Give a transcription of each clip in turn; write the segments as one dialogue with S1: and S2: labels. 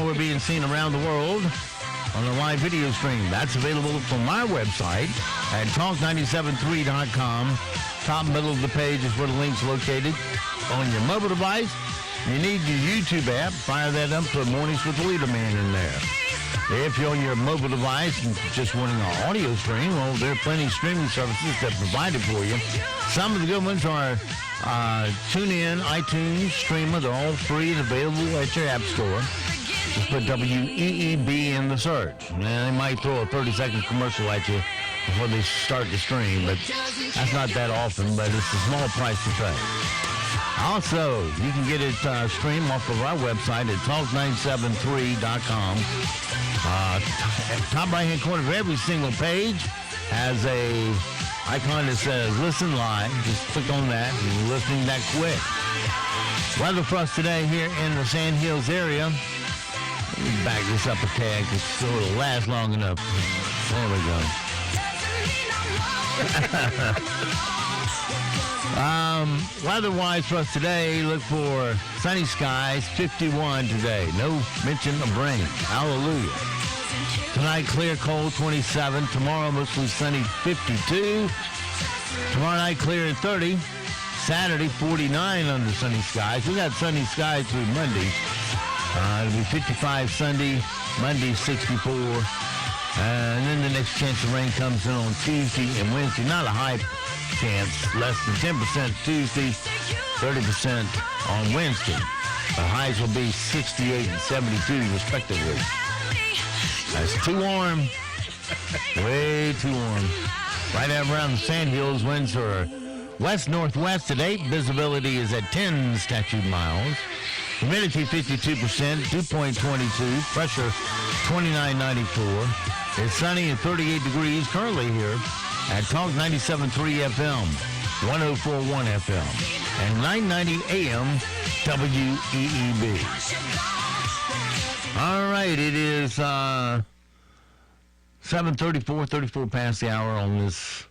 S1: we're being seen around the world on a live video stream. That's available from my website at talk973.com. Top middle of the page is where the link's located. On your mobile device, you need your YouTube app. Fire that up, put Mornings with the Leader Man in there. If you're on your mobile device and just wanting an audio stream, well, there are plenty of streaming services that provide it for you. Some of the good ones are TuneIn, iTunes, Streamer. They're all free and available at your app store. Just put WEEB in the search. And they might throw a 30-second commercial at you before they start the stream, but that's not that often, but it's a small price to pay. Also, you can get it streamed off of our website at talk973.com. Top right-hand corner of every single page has a icon that says Listen Live. Just click on that and you're listening that quick. Weather for us today here in the Sand Hills area. Let me back this up a tag because it'll last long enough. There we go. Weather-wise for us today, look for sunny skies, 51 today. No mention of rain. Hallelujah. Tonight, clear, cold, 27. Tomorrow, mostly sunny, 52. Tomorrow night, clear and 30. Saturday, 49 under sunny skies. We got sunny skies through Monday. It'll be 55 Sunday, Monday, 64. And then the next chance of rain comes in on Tuesday and Wednesday. Not a high chance, less than 10% Tuesday, 30% on Wednesday. The highs will be 68 and 72 respectively. That's too warm. Way too warm. Right out around the Sand Hills, winds are west-northwest today. Visibility is at 10 statute miles. Humidity 52%, dew point 22, pressure 2994. It's sunny and 38 degrees currently here at Talk 97.3 FM, 104.1 FM, and 990 AM WEEB. All right, it is 34 past the hour on this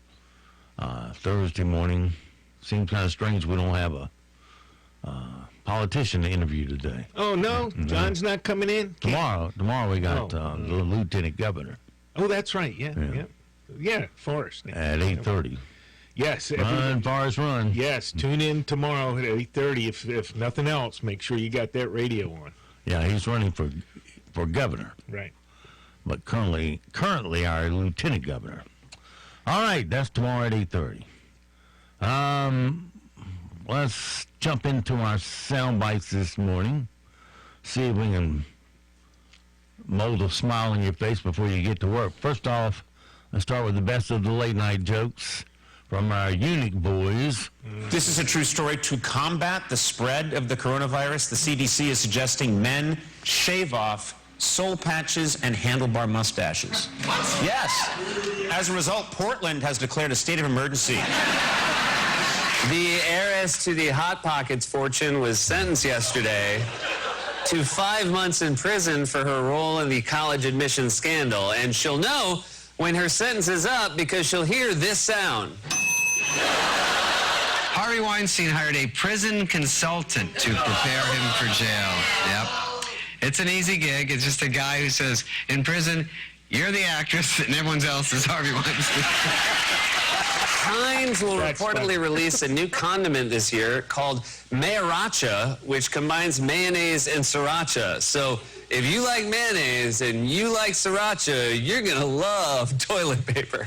S1: Thursday morning. Seems kind of strange we don't have a politician to interview today.
S2: Oh, no? John's not coming in?
S1: Tomorrow we got the lieutenant governor.
S2: Oh, that's right. Yeah, Forrest.
S1: At 8:30.
S2: Yes.
S1: Run, Forrest, run.
S2: Yes, tune in tomorrow at 8:30. If nothing else, make sure you got that radio on.
S1: Yeah, he's running for governor.
S2: Right.
S1: But currently our lieutenant governor. All right, that's tomorrow at 8:30. Let's jump into our sound bites this morning. See if we can mold a smile on your face before you get to work. First off, let's start with the best of the late night jokes from our Unique boys.
S3: This is a true story. To combat the spread of the coronavirus, the CDC is suggesting men shave off soul patches and handlebar mustaches. Yes. As a result, Portland has declared a state of emergency.
S4: The heiress to the Hot Pockets fortune was sentenced yesterday to 5 months in prison for her role in the college admissions scandal. And she'll know when her sentence is up because she'll hear this sound.
S5: Harvey Weinstein hired a prison consultant to prepare him for jail. Yep. It's an easy gig. It's just a guy who says, in prison, you're the actress and everyone else is Harvey Weinstein.
S4: Heinz will reportedly release a new condiment this year called Mayaracha, which combines mayonnaise and sriracha. So if you like mayonnaise and you like sriracha, you're going to love toilet paper.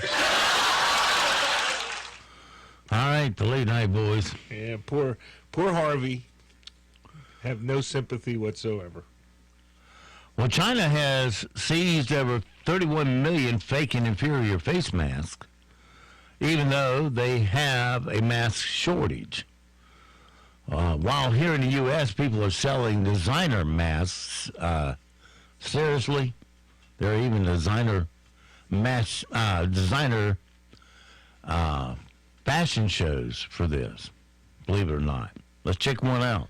S1: All right, the late night boys.
S2: Yeah, poor Harvey. Have no sympathy whatsoever.
S1: Well, China has seized over 31 million fake and inferior face masks, even though they have a mask shortage. While here in the U.S., people are selling designer masks. Seriously? There are even designer fashion shows for this, believe it or not. Let's check one out.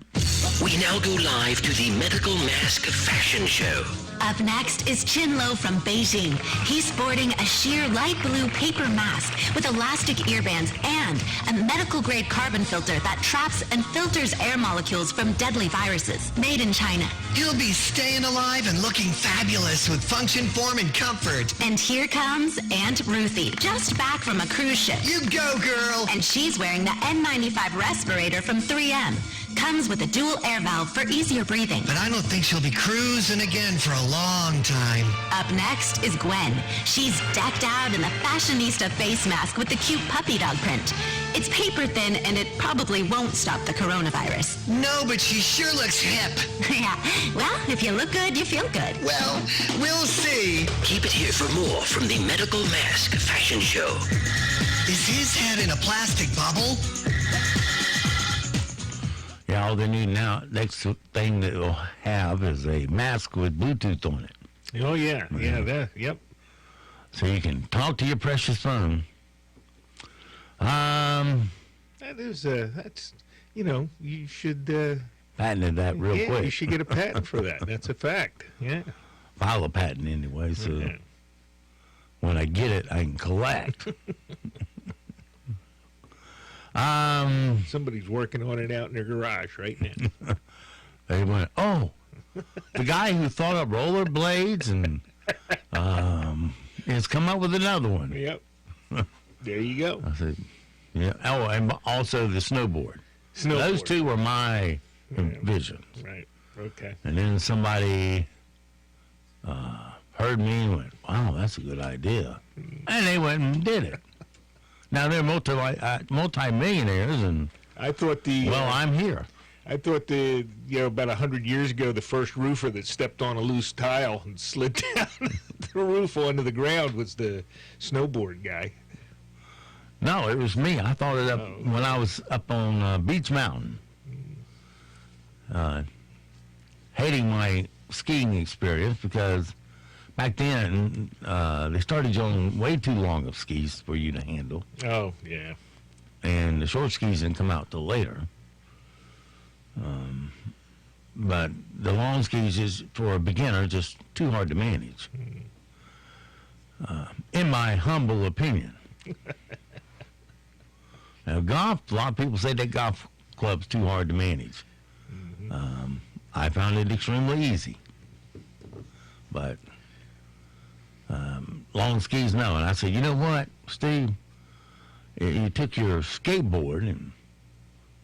S6: We now go live to the Medical Mask Fashion Show. Up next is Chin-Lo from Beijing. He's sporting a sheer light blue paper mask with elastic ear bands and a medical-grade carbon filter that traps and filters air molecules from deadly viruses. Made in China.
S7: He'll be staying alive and looking fabulous with function, form, and comfort.
S6: And here comes Aunt Ruthie, just back from a cruise ship.
S7: You go, girl!
S6: And she's wearing the N95 respirator from 3M. Comes with a dual air valve for easier breathing.
S7: But I don't think she'll be cruising again for a long time.
S6: Up next is Gwen. She's decked out in the fashionista face mask with the cute puppy dog print. It's paper thin and it probably won't stop the coronavirus.
S7: No, but she sure looks hip.
S6: Yeah, well, if you look good, you feel good.
S7: Well, we'll see.
S8: Keep it here for more from the Medical Mask Fashion Show.
S7: Is his head in a plastic bubble?
S1: Yeah, all they need now, next thing they'll have is a mask with Bluetooth on it.
S2: Oh, yeah. Yeah, yep.
S1: So you can talk to your precious phone.
S2: That's, you should...
S1: patented that real quick.
S2: You should get a patent for that. That's a fact. Yeah.
S1: File a patent anyway, so when I get it, I can collect.
S2: Somebody's working on it out in their garage right now.
S1: They went, the guy who thought up rollerblades and has come up with another one.
S2: Yep. There you go.
S1: I said, yeah. Oh, and also the snowboard. Those two were my visions.
S2: Right. Okay.
S1: And then somebody heard me and went, wow, that's a good idea. And they went and did it. Now they're multi-millionaires, and
S2: I thought
S1: I'm here.
S2: I thought about 100 years ago, the first roofer that stepped on a loose tile and slid down the roof onto the ground was the snowboard guy.
S1: No, it was me. I thought it up when I was up on Beach Mountain, hating my skiing experience because back then they started on way too long of skis for you to handle.
S2: Oh, yeah.
S1: And the short skis didn't come out till later. But the long skis is, for a beginner, just too hard to manage. In my humble opinion. Now, golf, a lot of people say that golf club's too hard to manage. I found it extremely easy. But long skis, no. And I said, you know what, Steve? You took your skateboard and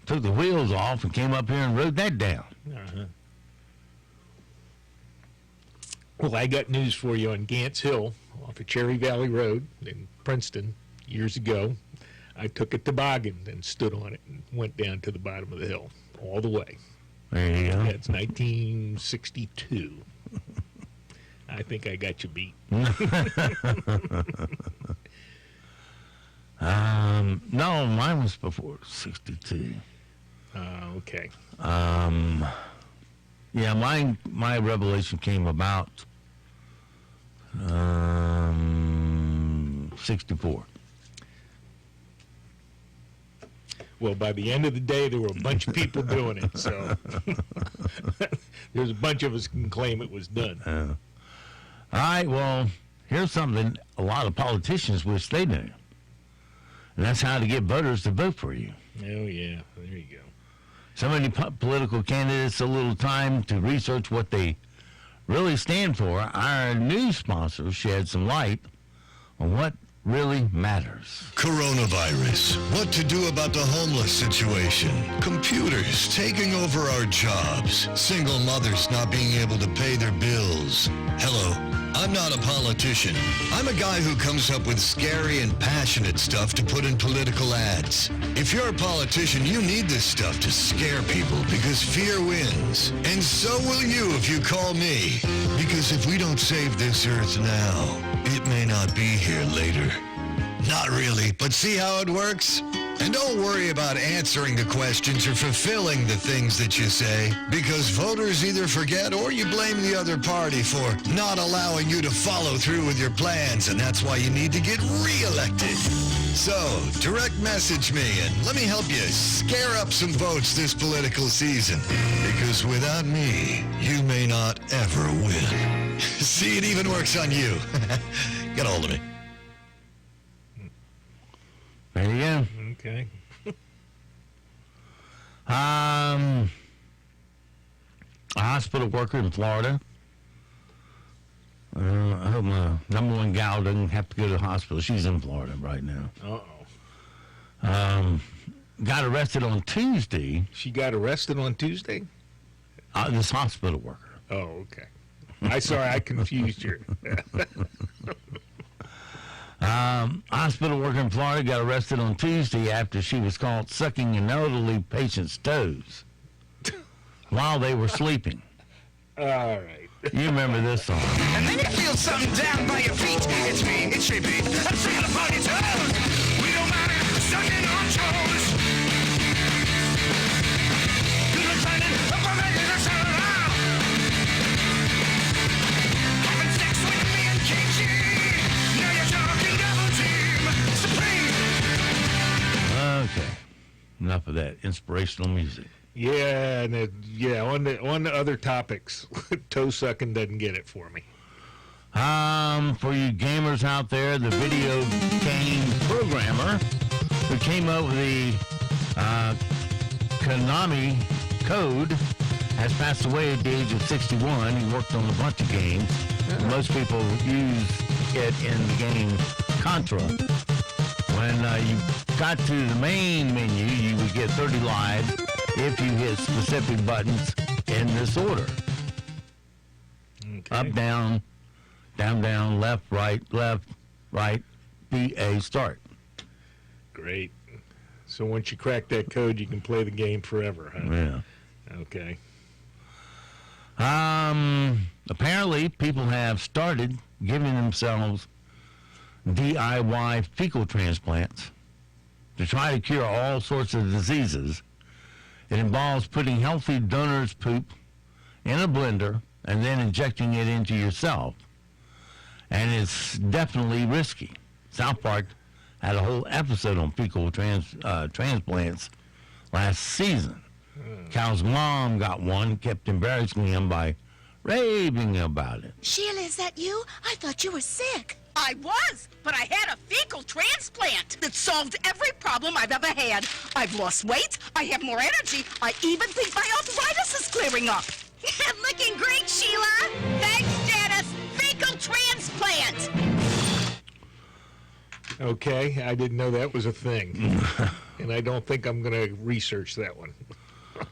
S1: took the wheels off and came up here and rode that down.
S2: Well, I got news for you on Gants Hill off of Cherry Valley Road in Princeton years ago. I took a toboggan and stood on it and went down to the bottom of the hill all the way.
S1: There you go.
S2: That's 1962. I think I got you beat.
S1: No, mine was before 62.
S2: Okay.
S1: Yeah, my revelation came about 64.
S2: Well, by the end of the day, there were a bunch of people doing it, so there's a bunch of us can claim it was done.
S1: All right, well, here's something a lot of politicians wish they knew. And that's how to get voters to vote for you.
S2: Oh, yeah, there you go.
S1: So many political candidates, a little time to research what they really stand for. Our new sponsor shed some light on what really matters.
S9: Coronavirus. What to do about the homeless situation. Computers taking over our jobs. Single mothers not being able to pay their bills. Hello, I'm not a politician. I'm a guy who comes up with scary and passionate stuff to put in political ads. If you're a politician, you need this stuff to scare people because fear wins. And so will you if you call me. Because if we don't save this earth now, it may not be here later. Not really, but see how it works? And don't worry about answering the questions or fulfilling the things that you say, because voters either forget or you blame the other party for not allowing you to follow through with your plans, and that's why you need to get re-elected. So, direct message me and let me help you scare up some votes this political season, because without me, you may not ever win. See, it even works on you. Get a hold of me.
S1: There you go.
S2: Okay.
S1: A hospital worker in Florida. I hope my number one gal doesn't have to go to the hospital. She's in Florida right now.
S2: Uh-oh.
S1: Got arrested on Tuesday.
S2: She got arrested on Tuesday?
S1: This hospital worker.
S2: Oh, okay. I confused you.
S1: Hospital worker in Florida got arrested on Tuesday after she was caught sucking an elderly patient's toes while they were sleeping.
S2: All right.
S1: You remember this song.
S10: And then you feel something down by your feet. It's me, it's JB. I'm singing upon your toes. We don't mind sucking on toes. 'Cause we're trying to make us around. Having sex with me and KG. Now you're talking double team. Supreme.
S1: Okay. Enough of that inspirational music.
S2: Yeah, and on the other topics, toe sucking doesn't get it for me.
S1: For you gamers out there, the video game programmer who came up with the Konami code has passed away at the age of 61. He worked on a bunch of games. Most people use it in the game Contra. When you got to the main menu, you would get 30 lives if you hit specific buttons in this order.
S2: Okay.
S1: Up, down, down, down, left, right, BA, start.
S2: Great. So once you crack that code, you can play the game forever, huh?
S1: Yeah.
S2: Okay.
S1: Apparently, people have started giving themselves DIY fecal transplants to try to cure all sorts of diseases. It involves putting healthy donor's poop in a blender and then injecting it into yourself. And it's definitely risky. South Park had a whole episode on fecal transplants last season. Cal's mom got one, kept embarrassing him by raving about it.
S11: Sheila, is that you? I thought you were sick. I was, but I had a fecal transplant that solved every problem I've ever had. I've lost weight, I have more energy, I even think my arthritis is clearing up. Looking great, Sheila. Thanks, Janice. Fecal transplant.
S2: Okay, I didn't know that was a thing. And I don't think I'm going to research that one.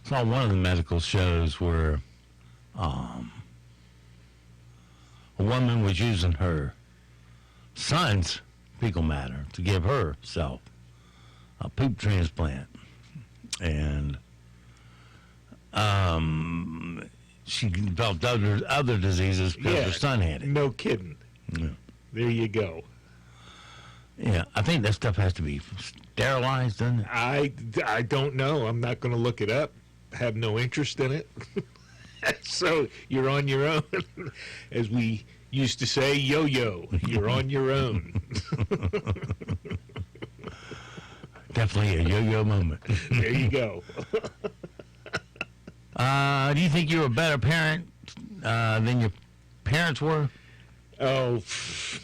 S1: Saw one of the medical shows where a woman was using her son's fecal matter to give herself a poop transplant. And she developed other diseases because her son had it.
S2: No kidding.
S1: Yeah.
S2: There you go.
S1: Yeah, I think that stuff has to be sterilized, doesn't it?
S2: I don't know. I'm not going to look it up. Have no interest in it. So you're on your own. As we used to say, yo-yo, you're on your own.
S1: Definitely a yo-yo moment.
S2: There you go.
S1: Do you think you're a better parent than your parents were?
S2: Oh,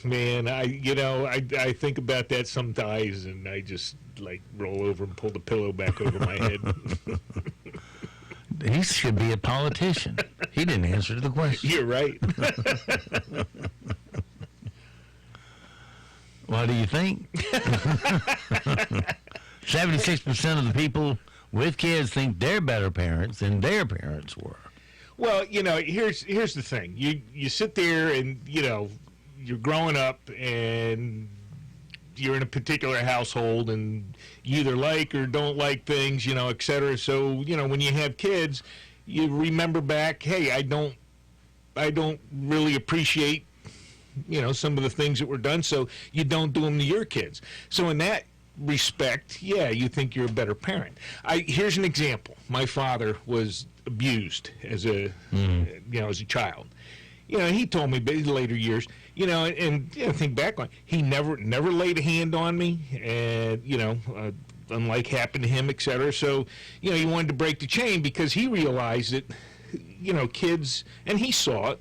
S2: man, I think about that sometimes, and I just, roll over and pull the pillow back over my head.
S1: He should be a politician. He didn't answer the question.
S2: You're right.
S1: What do you think? 76% of the people with kids think they're better parents than their parents were.
S2: Well, here's the thing. You sit there and, you're growing up and you're in a particular household and you either like or don't like things, et cetera. So, when you have kids, you remember back, hey, I don't really appreciate, some of the things that were done, so you don't do them to your kids. So in that respect, yeah, you think you're a better parent. Here's an example. My father was abused as a as a child. He told me in later years, think back on it, he never laid a hand on me, and unlike happened to him, etc. So he wanted to break the chain because he realized that kids, and he saw it,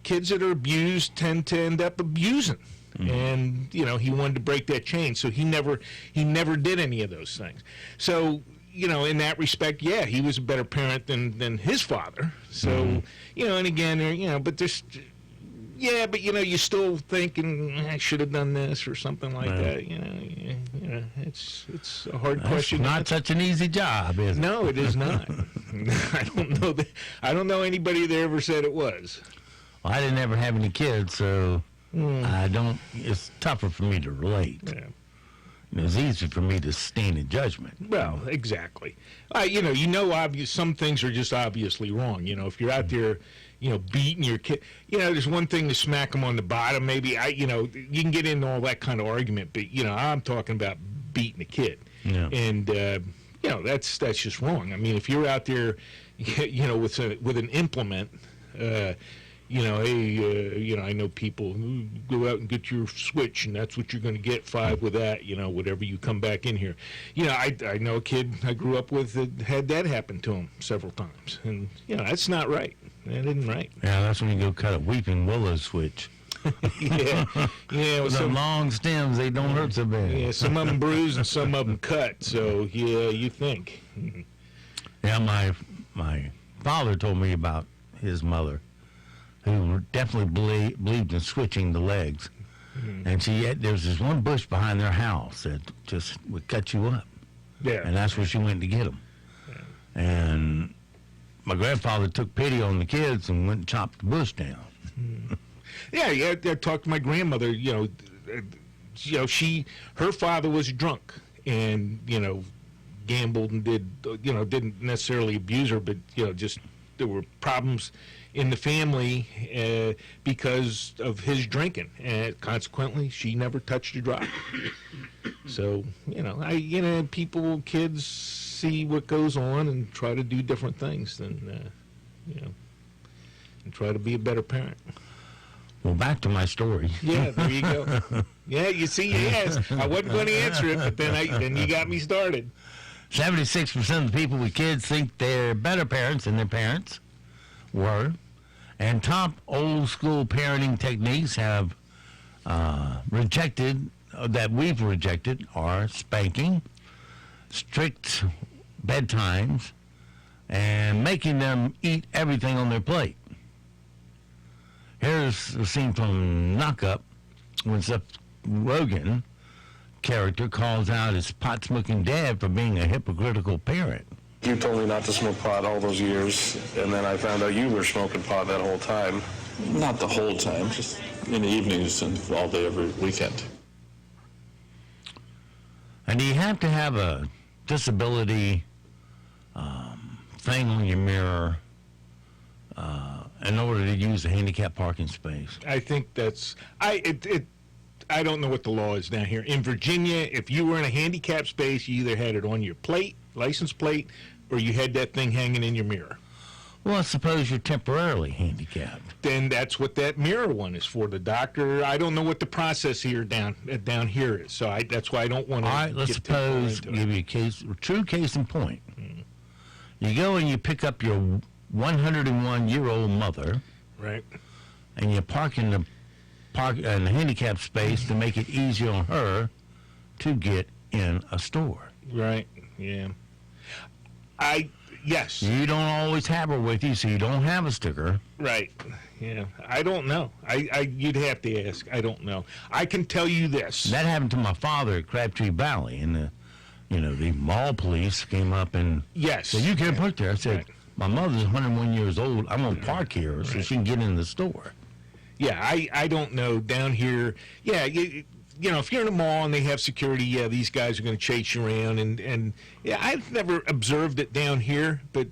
S2: kids that are abused tend to end up abusing.
S1: Mm-hmm.
S2: And, he wanted to break that chain, so he never did any of those things. So, in that respect, yeah, he was a better parent than his father. So, and again, but there's, yeah, but, you're still thinking, I should have done this or something like that. It's a hard question.
S1: Not such an easy job, is it?
S2: No, it is not. I don't know anybody that ever said it was.
S1: Well, I didn't ever have any kids, so it's tougher for me to relate.
S2: Yeah.
S1: It's easy for me to stand in judgment.
S2: Well, exactly. Some things are just obviously wrong. If you're out there, beating your kid, there's one thing to smack them on the bottom. Maybe you can get into all that kind of argument, but I'm talking about beating a kid, and that's just wrong. I mean, if you're out there, with an implement. Hey, I know people who go out and get your switch, and that's what you're going to get, 5 with that, whatever you come back in here. I know a kid I grew up with that had that happen to him several times, and, that's not right. That isn't right.
S1: Yeah, that's when you go cut a weeping willow switch.
S2: Yeah.
S1: With some long stems, they don't hurt so bad.
S2: Yeah, some of them bruised and some of them cut, so, yeah, you think.
S1: Yeah, my father told me about his mother, who definitely believed in switching the legs. Mm-hmm. And there's this one bush behind their house that just would cut you up.
S2: Yeah.
S1: And that's where she went to get them. Yeah. And my grandfather took pity on the kids and went and chopped the bush down.
S2: Mm-hmm. Yeah, I talked to my grandmother, her father was drunk and, gambled and didn't necessarily abuse her, but, just there were problems in the family because of his drinking, and consequently, she never touched a drop. So, kids see what goes on and try to do different things than, and try to be a better parent.
S1: Well, back to my story.
S2: Yeah, there you go. Yeah, you see, yes, I wasn't going to answer it, but then you got me started.
S1: 76% of the people with kids think they're better parents than their parents were. And top old school parenting techniques have that we've rejected are spanking, strict bedtimes, and making them eat everything on their plate. Here's a scene from Knock Up when Seth Rogen character calls out his pot-smoking dad for being a hypocritical parent.
S12: You told me not to smoke pot all those years, and then I found out you were smoking pot that whole time.
S13: Not the whole time, just in the evenings and all day every weekend.
S1: And do you have to have a disability thing on your mirror in order to use a handicap parking space?
S2: I think I don't know what the law is down here. In Virginia, if you were in a handicap space, you either had it on your plate, license plate, or you had that thing hanging in your mirror.
S1: Well, suppose you're temporarily handicapped.
S2: Then that's what that mirror one is for. The doctor, I don't know what the process here down here is, so that's why I don't want to.
S1: All right, let's suppose, give you a true case in point. Mm-hmm. You go and you pick up your 101-year-old mother,
S2: right,
S1: and you park in the handicap space to make it easier on her to get in a store.
S2: Right, yeah. Yes.
S1: You don't always have her with you, so you don't have a sticker.
S2: Right, yeah. I don't know. You'd have to ask. I don't know. I can tell you this.
S1: That happened to my father at Crabtree Valley, and the mall police came up and
S2: yes,
S1: said, you can't park there. I said, right. My mother's 101 years old. I'm going to park here so she can get in the store.
S2: Yeah, I don't know down here. Yeah, if you're in a mall and they have security, yeah, these guys are going to chase you around. And yeah, I've never observed it down here, but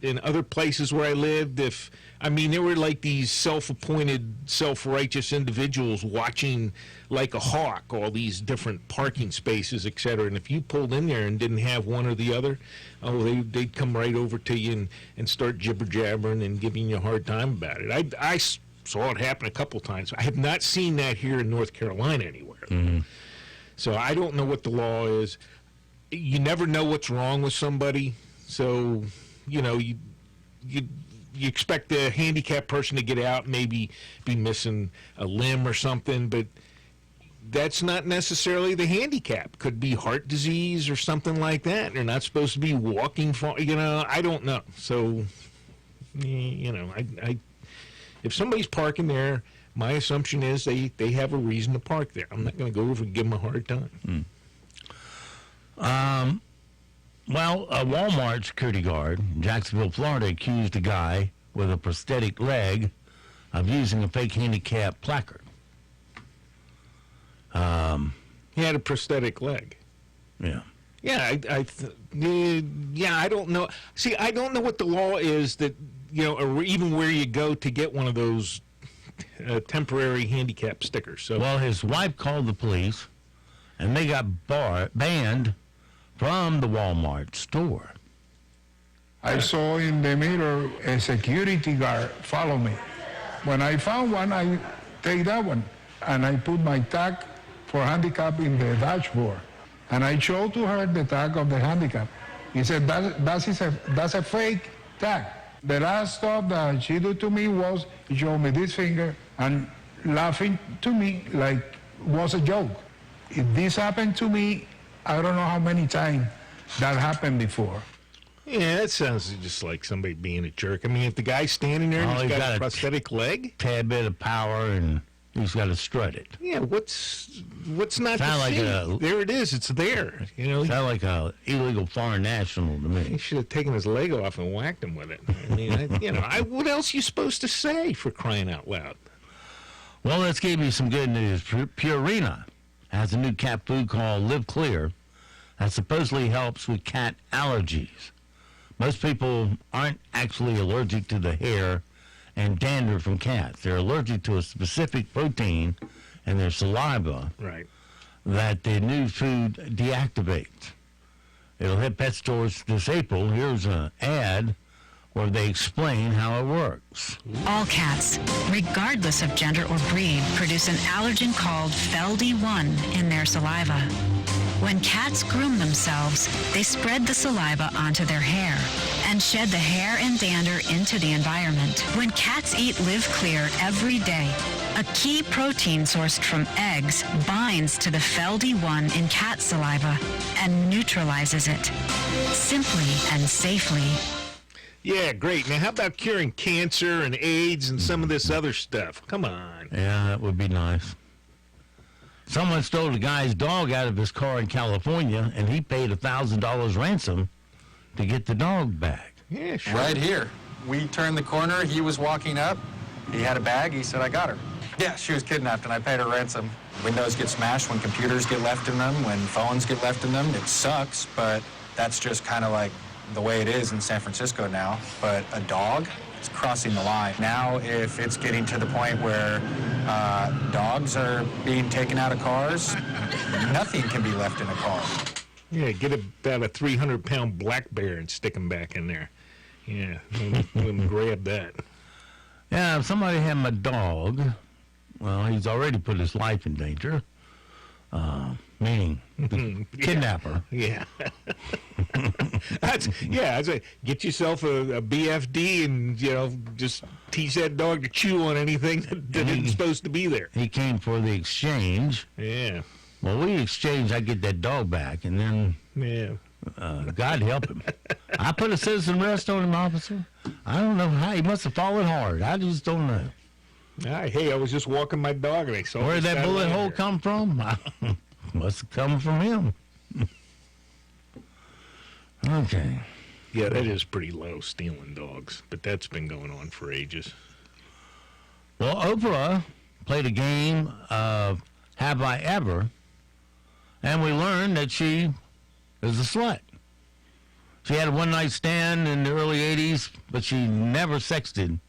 S2: in other places where I lived, there were like these self-appointed, self-righteous individuals watching like a hawk all these different parking spaces, et cetera. And if you pulled in there and didn't have one or the other, they'd come right over to you and start jibber-jabbering and giving you a hard time about it. I saw it happen a couple times. I have not seen that here in North Carolina anywhere.
S1: Mm-hmm.
S2: So I don't know what the law is. You never know what's wrong with somebody. So, you you expect the handicapped person to get out, maybe be missing a limb or something, but that's not necessarily the handicap. Could be heart disease or something like that. They're not supposed to be walking far, I don't know. So, I if somebody's parking there, my assumption is they have a reason to park there. I'm not going to go over and give them a hard time.
S1: Well, a Walmart security guard in Jacksonville, Florida, accused a guy with a prosthetic leg of using a fake handicap placard.
S2: He had a prosthetic leg.
S1: Yeah.
S2: Yeah, I don't know. See, I don't know what the law is that, or even where you go to get one of those temporary handicap stickers. So,
S1: well, his wife called the police, and they got banned from the Walmart store.
S14: I saw in the mirror a security guard follow me. When I found one, I take that one, and I put my tag for handicap in the dashboard. And I showed to her the tag of the handicap. He said, that's a fake tag. The last stuff that she did to me was show me this finger and laughing to me like was a joke. If this happened to me, I don't know how many times that happened before.
S2: Yeah, that sounds just like somebody being a jerk. I mean, if the guy's standing there and he's got a prosthetic leg,
S1: tad bit of power, and he's got to strut it.
S2: Yeah, what's not
S1: Sound
S2: to
S1: like
S2: see? There it is. It's there.
S1: Sound like a illegal foreign national to me.
S2: He should have taken his leg off and whacked him with it. I mean, what else are you supposed to say, for crying out loud?
S1: Well, let's give you some good news. Purina has a new cat food called Live Clear that supposedly helps with cat allergies. Most people aren't actually allergic to the hair and dander from cats. They're allergic to a specific protein in their saliva that the new food deactivates. It'll hit pet stores this April. Here's an ad where they explain how it works.
S15: All cats, regardless of gender or breed, produce an allergen called FeLD1 in their saliva. When cats groom themselves, they spread the saliva onto their hair and shed the hair and dander into the environment. When cats eat Live Clear every day, a key protein sourced from eggs binds to the FeLD1 in cat saliva and neutralizes it, simply and safely.
S2: Yeah, great. Now, how about curing cancer and AIDS and some of this other stuff? Come on.
S1: Yeah, that would be nice. Someone stole a guy's dog out of his car in California, and he paid $1,000 ransom to get the dog back.
S2: Yeah, sure.
S16: Right here. We turned the corner. He was walking up. He had a bag. He said, I got her. Yeah, she was kidnapped, and I paid her ransom. Windows get smashed when computers get left in them, when phones get left in them. It sucks, but that's just kind of like the way it is in San Francisco now. But a dog, it's crossing the line. Now, if it's getting to the point where dogs are being taken out of cars, nothing can be left in a car.
S2: Yeah, get about a 300-pound black bear and stick him back in there. Yeah, let him grab that.
S1: Yeah, if somebody had my dog, well, he's already put his life in danger. Meaning kidnapper.
S2: Yeah. I'd say get yourself a BFD and, just teach that dog to chew on anything that isn't supposed to be there.
S1: He came for the exchange.
S2: Yeah.
S1: Well, we exchange, I get that dog back, and then God help him. I put a citizen arrest on him, officer. I don't know how. He must have fallen hard. I just don't know.
S2: Hey, I was just walking my dog, and I saw.
S1: Where'd that bullet hole come from? Must have come from him. Okay.
S2: Yeah, that is pretty low, stealing dogs, but that's been going on for ages.
S1: Well, Oprah played a game of Have I Ever, and we learned that she is a slut. She had a one-night stand in the early 80s, but she never sexted,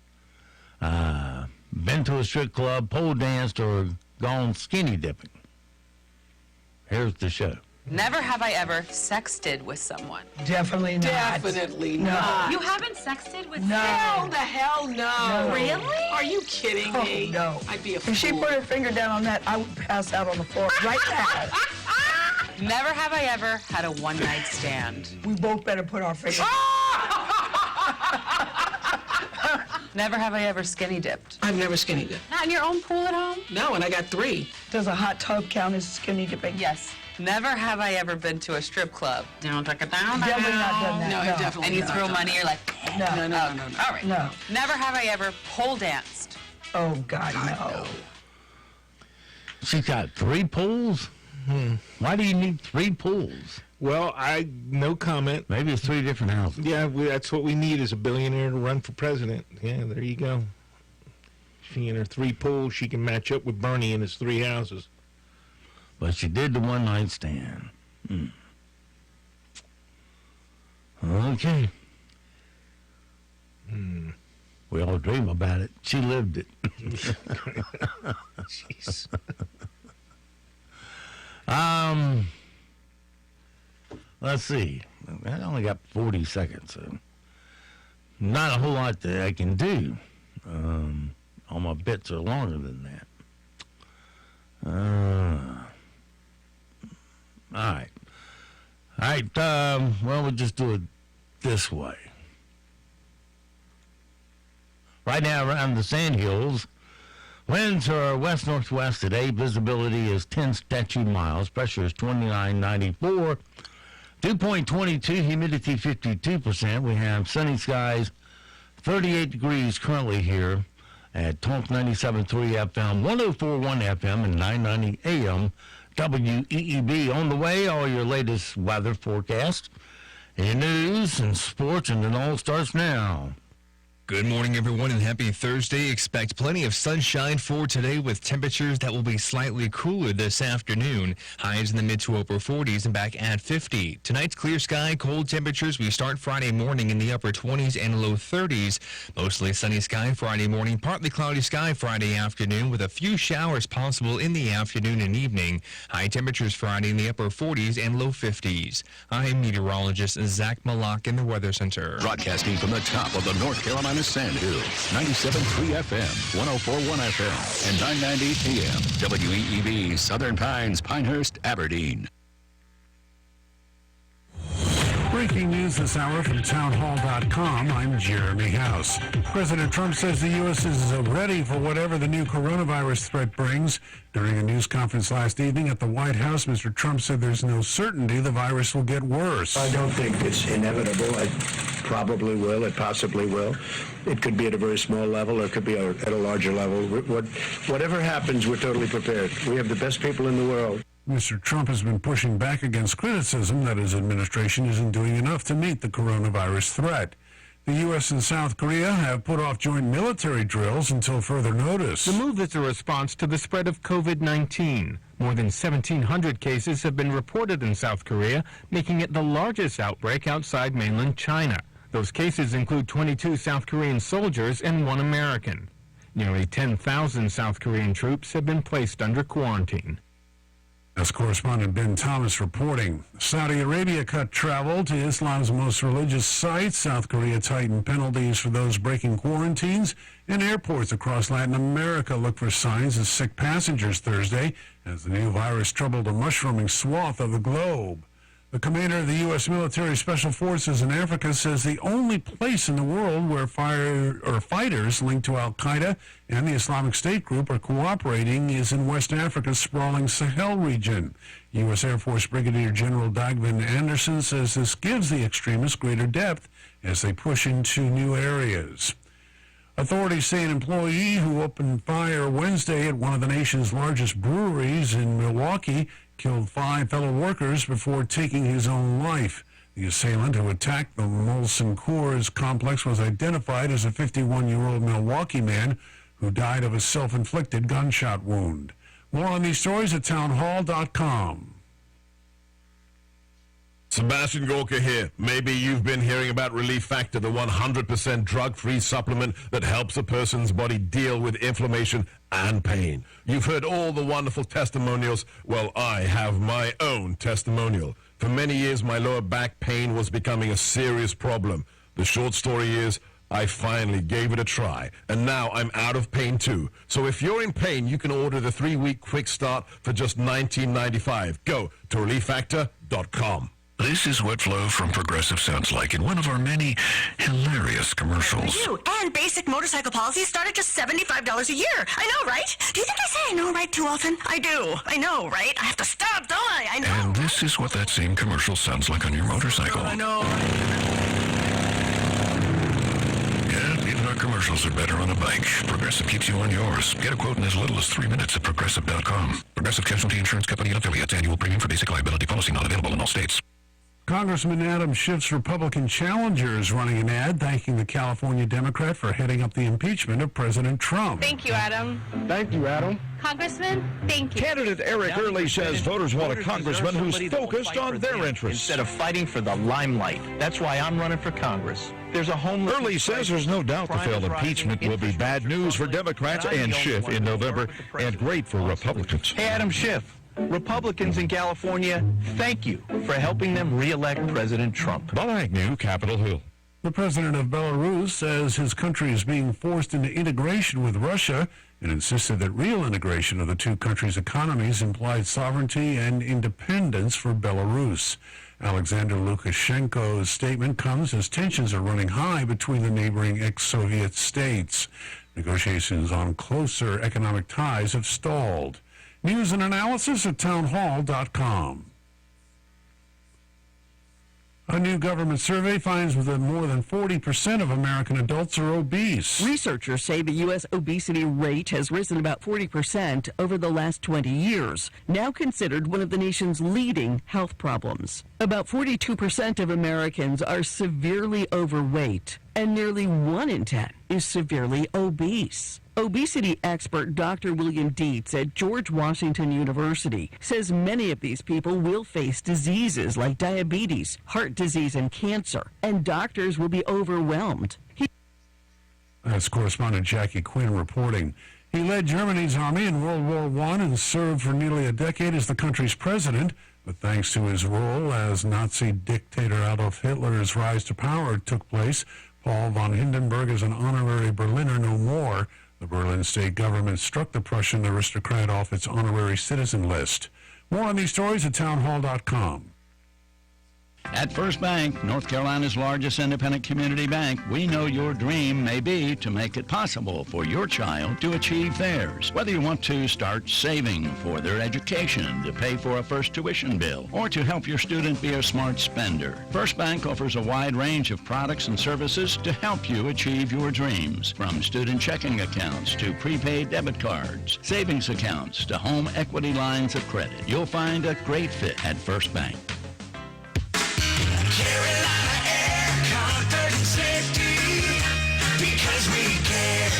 S1: been to a strip club, pole danced, or gone skinny dipping. Here's the show.
S17: Never have I ever sexted with someone.
S18: Definitely not.
S17: Definitely not. You haven't sexted with someone?
S18: Hell the hell no.
S17: Really?
S18: Are you kidding me?
S17: No. I'd be a fool.
S18: If she put her finger down on that, I would pass out on the floor right now.
S17: Never have I ever had a one-night stand.
S18: We both better put our fingers.
S17: Never have I ever skinny dipped.
S18: I've never skinny dipped.
S17: Not in your own pool at home?
S18: No, and I got 3. Does a hot tub count as skinny dipping?
S17: Yes. Never have I ever been to a strip club. Down,
S18: Definitely not done that.
S17: No, definitely. And you throw money, you're like,
S18: No.
S17: all right.
S18: No.
S17: Never have I ever pole danced.
S18: Oh, God, no.
S1: She's got 3 pools? Why do you need 3 pools?
S2: Well, no comment.
S1: Maybe it's 3 different houses.
S2: Yeah, that's what we need is a billionaire to run for president. Yeah, there you go. She and her 3 pools, she can match up with Bernie in his 3 houses.
S1: But she did the one-night stand. Okay. We all dream about it. She lived it.
S2: Jeez.
S1: Let's see. I only got 40 seconds, so not a whole lot that I can do. All my bits are longer than that. All right. Well, we'll just do it this way. Right now, around the Sand Hills, winds are west-northwest today. Visibility is 10 statute miles. Pressure is 2994. Dew point 22. Humidity 52%. We have sunny skies, 38 degrees currently here at Talk 97.3 FM, 104.1FM, and 990 AM. WEEB. On the way, all your latest weather forecast, and news and sports, and it all starts now.
S19: Good morning, everyone, and happy Thursday. Expect plenty of sunshine for today with temperatures that will be slightly cooler this afternoon. Highs in the mid to upper 40s and back at 50. Tonight's clear sky, cold temperatures. We start Friday morning in the upper 20s and low 30s. Mostly sunny sky Friday morning, partly cloudy sky Friday afternoon with a few showers possible in the afternoon and evening. High temperatures Friday in the upper 40s and low 50s. I'm meteorologist Zach Malak in the Weather Center.
S20: Broadcasting from the top of the North Carolina Sand Hills, 97.3 FM, 104.1 FM, and 990 AM, WEEB, Southern Pines, Pinehurst, Aberdeen.
S21: Breaking news this hour from townhall.com. I'm Jeremy House. President Trump says the U.S. is ready for whatever the new coronavirus threat brings. During a news conference last evening at the White House, Mr. Trump said there's no certainty the virus will get worse.
S22: I don't think it's inevitable. It probably will. It possibly will. It could be at a very small level, or it could be at a larger level. Whatever happens, we're totally prepared. We have the best people in the world.
S21: Mr. Trump has been pushing back against criticism that his administration isn't doing enough to meet the coronavirus threat. The U.S. and South Korea have put off joint military drills until further notice.
S23: The move is a response to the spread of COVID-19. More than 1,700 cases have been reported in South Korea, making it the largest outbreak outside mainland China. Those cases include 22 South Korean soldiers and 1 American. Nearly 10,000 South Korean troops have been placed under quarantine.
S21: As correspondent Ben Thomas reporting, Saudi Arabia cut travel to Islam's most religious sites. South Korea tightened penalties for those breaking quarantines. And airports across Latin America look for signs of sick passengers Thursday as the new virus troubled a mushrooming swath of the globe. The commander of the U.S. military special forces in Africa says the only place in the world where fighters linked to al-Qaeda and the Islamic State group are cooperating is in West Africa's sprawling Sahel region. U.S. Air Force Brigadier General Dagvin Anderson says this gives the extremists greater depth as they push into new areas. Authorities say an employee who opened fire Wednesday at one of the nation's largest breweries in Milwaukee killed 5 fellow workers before taking his own life. The assailant who attacked the Molson Coors complex was identified as a 51-year-old Milwaukee man who died of a self-inflicted gunshot wound. More on these stories at townhall.com.
S24: Sebastian Gorka here. Maybe you've been hearing about Relief Factor, the 100% drug-free supplement that helps a person's body deal with inflammation and pain. You've heard all the wonderful testimonials. Well, I have my own testimonial. For many years, my lower back pain was becoming a serious problem. The short story is, I finally gave it a try, and now I'm out of pain too. So if you're in pain, you can order the 3-week quick start for just $19.95. Go to relieffactor.com.
S3: This is what Flo from Progressive sounds like in one of our many hilarious commercials.
S11: You and basic motorcycle policies start at just $75 a year. I know, right? Do you think I say I know, right, too often? I do. I know, right? I have to stop, don't I? I know.
S3: And this is what that same commercial sounds like on your motorcycle.
S11: I know.
S3: Yeah, even our commercials are better on a bike. Progressive keeps you on yours. Get a quote in as little as 3 minutes at Progressive.com. Progressive Casualty Insurance Company and affiliates. Annual premium for basic liability policy not available in all states.
S21: Congressman Adam Schiff's Republican challenger is running an ad thanking the California Democrat for heading up the impeachment of President Trump.
S17: Thank you, Adam.
S21: Thank you, Adam.
S17: Congressman, thank you.
S4: Candidate Eric Early says voters want a congressman who's focused on their interests.
S5: Instead of fighting for the limelight. That's why I'm running for Congress. There's a homeless...
S4: Early says there's no doubt the failed impeachment will be bad news for Democrats and Schiff in November and great for Republicans.
S5: Hey, Adam Schiff. Republicans in California, thank you for helping them re-elect President Trump.
S4: Bob Agnew, Capitol Hill.
S21: The president of Belarus says his country is being forced into integration with Russia and insisted that real integration of the two countries' economies implied sovereignty and independence for Belarus. Alexander Lukashenko's statement comes as tensions are running high between the neighboring ex-Soviet states. Negotiations on closer economic ties have stalled. News and analysis at townhall.com. A new government survey finds that more than 40% of American adults are obese.
S6: Researchers say the U.S. obesity rate has risen about 40% over the last 20 years, now considered one of the nation's leading health problems. About 42% of Americans are severely overweight, and nearly 1 in 10 is severely obese. Obesity expert Dr. William Dietz at George Washington University says many of these people will face diseases like diabetes, heart disease, and cancer, and doctors will be overwhelmed.
S21: That's correspondent Jackie Quinn reporting. He led Germany's army in World War I and served for nearly a decade as the country's president, but thanks to his role as Nazi dictator Adolf Hitler's rise to power took place, Paul von Hindenburg is an honorary Berliner no more. The Berlin state government struck the Prussian aristocrat off its honorary citizen list. More on these stories at townhall.com.
S25: At First Bank, North Carolina's largest independent community bank, we know your dream may be to make it possible for your child to achieve theirs. Whether you want to start saving for their education, to pay for a first tuition bill, or to help your student be a smart spender, First Bank offers a wide range of products and services to help you achieve your dreams. From student checking accounts to prepaid debit cards, savings accounts to home equity lines of credit, you'll find a great fit at First Bank.
S10: Carolina Air, comfort and safety, because we care.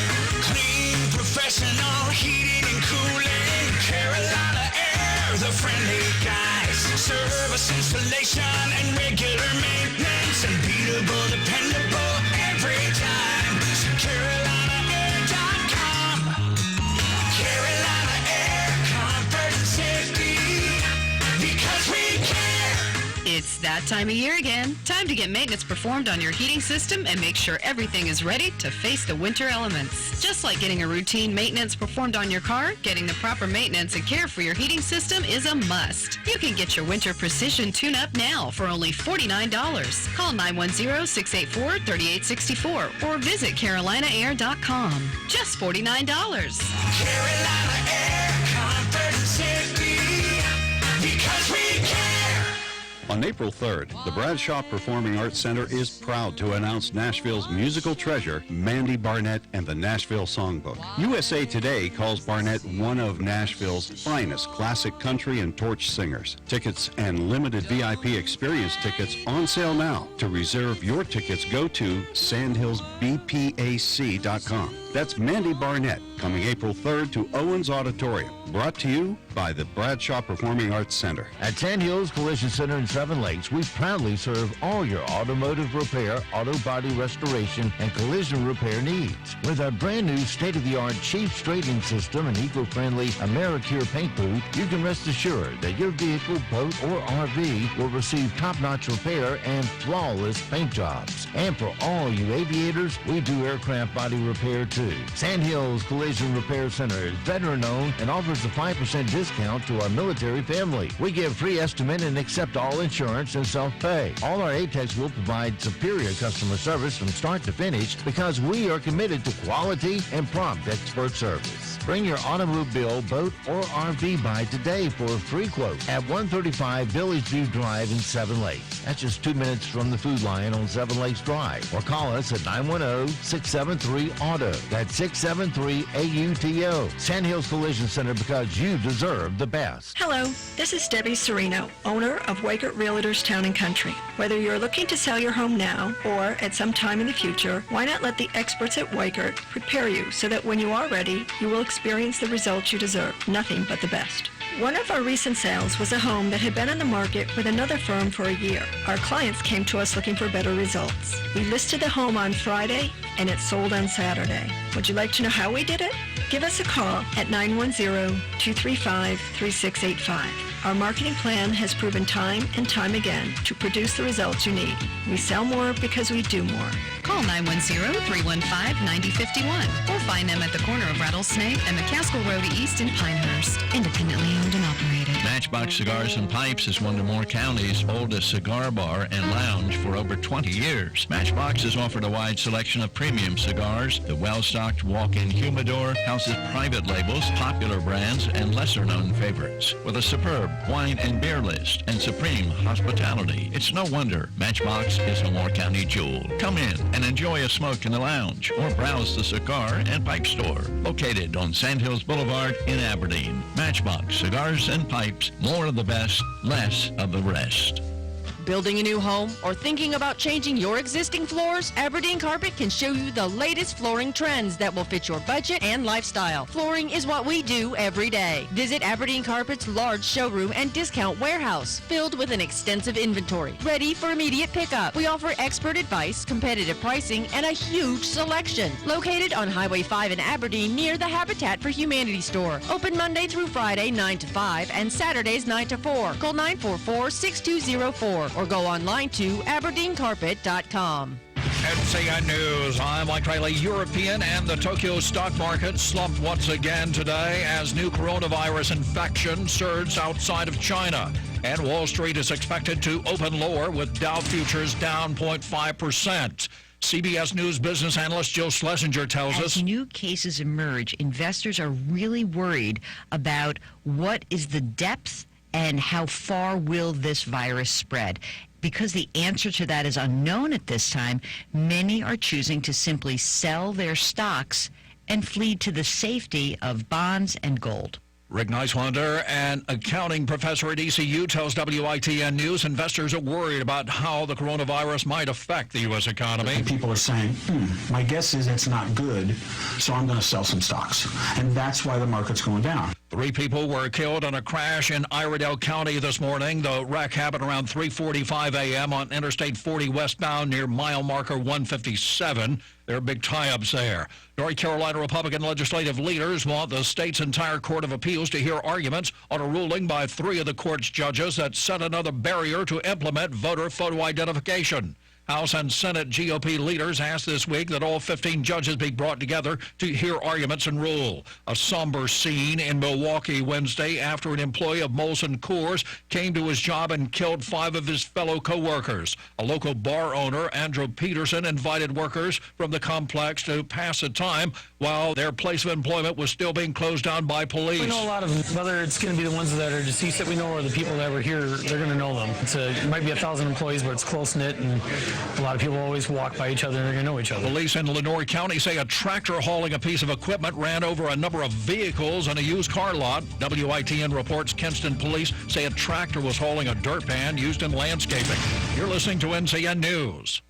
S10: Clean, professional, heating and cooling. Carolina Air, the friendly guys. Service, installation, and regular maintenance. Unbeatable, dependable, every time. So CarolinaAir.com. Carolina Air, comfort and safety, because we care.
S26: It's that time of year again. Time to get maintenance performed on your heating system and make sure everything is ready to face the winter elements. Just like getting a routine maintenance performed on your car, getting the proper maintenance and care for your heating system is a must. You can get your winter precision tune-up now for only $49. Call 910-684-3864 or visit CarolinaAir.com. Just $49.
S10: Carolina Air, comfort and safety, because we care.
S27: On April 3rd, the Bradshaw Performing Arts Center is proud to announce Nashville's musical treasure, Mandy Barnett and the Nashville Songbook. USA Today calls Barnett one of Nashville's finest classic country and torch singers. Tickets and limited VIP experience tickets on sale now. To reserve your tickets, go to sandhillsbpac.com. That's Mandy Barnett, coming April 3rd to Owens Auditorium. Brought to you by the Bradshaw Performing Arts Center.
S1: At Sand Hills Collision Center in Seven Lakes, we proudly serve all your automotive repair, auto body restoration, and collision repair needs. With our brand new state-of-the-art cheap straightening system and eco-friendly AmeriCure paint booth, you can rest assured that your vehicle, boat, or RV will receive top-notch repair and flawless paint jobs. And for all you aviators, we do aircraft body repair too. too. Sandhills Collision Repair Center is veteran-owned and offers a 5% discount to our military family. We give free estimate and accept all insurance and self-pay. All our ATECs will provide superior customer service from start to finish because we are committed to quality and prompt expert service. Bring your automobile, boat, or RV by today for a free quote at 135 Village View Drive in Seven Lakes. That's just 2 minutes from the Food Lion on Seven Lakes Drive. Or call us at 910-673-AUTO. That's 673-AUTO. Sandhills Collision Center, because you deserve the best.
S7: Hello, this is Debbie Serino, owner of Wakert Realtors Town & Country. Whether you're looking to sell your home now or at some time in the future, why not let the experts at Wakert prepare you so that when you are ready, you will experience the results you deserve. Nothing but the best. One of our recent sales was a home that had been on the market with another firm for a year. Our clients came to us looking for better results. We listed the home on Friday and it sold on Saturday. Would you like to know how we did it? Give us a call at 910-235-3685. Our marketing plan has proven time and time again to produce the results you need. We sell more because we do more.
S26: Call 910-315-9051 or find them at the corner of Rattlesnake and McCaskill Road East in Pinehurst. Independently owned and operated.
S25: Matchbox Cigars and Pipes is one of Moore County's oldest cigar bar and lounge for over 20 years. Matchbox has offered a wide selection of premium cigars. The well-stocked walk-in humidor houses private labels, popular brands, and lesser-known favorites. With a superb wine and beer list and supreme hospitality, it's no wonder Matchbox is a Moore County jewel. Come in and enjoy a smoke in the lounge or browse the cigar and pipe store located on Sandhills Boulevard in Aberdeen. Matchbox Cigars and Pipes, more of the best, less of the rest.
S8: Building a new home or thinking about changing your existing floors? Aberdeen Carpet can show you the latest flooring trends that will fit your budget and lifestyle. Flooring is what we do every day. Visit Aberdeen Carpet's large showroom and discount warehouse filled with an extensive inventory, ready for immediate pickup. We offer expert advice, competitive pricing, and a huge selection. Located on Highway 5 in Aberdeen near the Habitat for Humanity store. Open Monday through Friday 9 to 5 and Saturdays 9 to 4. Call 944-6204. Or go online to aberdeencarpet.com.
S27: NCN News, I'm Mike Riley. European and the Tokyo stock market slumped once again today as new coronavirus infection surged outside of China. And Wall Street is expected to open lower with Dow futures down 0.5%. CBS News business analyst Jill Schlesinger tells us.
S9: As new cases emerge, investors are really worried about what is the depth and how far will this virus spread? Because the answer to that is unknown at this time, many are choosing to simply sell their stocks and flee to the safety of bonds and gold.
S27: Rick Neiswander, an accounting professor at ECU, tells WITN News investors are worried about how the coronavirus might affect the U.S. economy.
S12: People are saying, my guess is it's not good, so I'm going to sell some stocks. And that's why the market's going down.
S27: 3 people were killed in a crash in Iredell County this morning. The wreck happened around 3:45 a.m. on Interstate 40 westbound near mile marker 157. There are big tie-ups there. North Carolina Republican legislative leaders want the state's entire Court of Appeals to hear arguments on a ruling by 3 of the court's judges that set another barrier to implement voter photo identification. House and Senate GOP leaders asked this week that all 15 judges be brought together to hear arguments and rule. A somber scene in Milwaukee Wednesday after an employee of Molson Coors came to his job and killed 5 of his fellow co-workers. A local bar owner, Andrew Peterson, invited workers from the complex to pass the time while their place of employment was still being closed down by police.
S13: We know a lot of them, whether it's going to be the ones that are deceased that we know or the people that were here, they're going to know them. It might be 1,000 employees, but it's close-knit, and a lot of people always walk by each other and they're going to know each other.
S27: Police in Lenoir County say a tractor hauling a piece of equipment ran over a number of vehicles in a used car lot. WITN reports Kinston police say a tractor was hauling a dirt pan used in landscaping. You're listening to NCN News.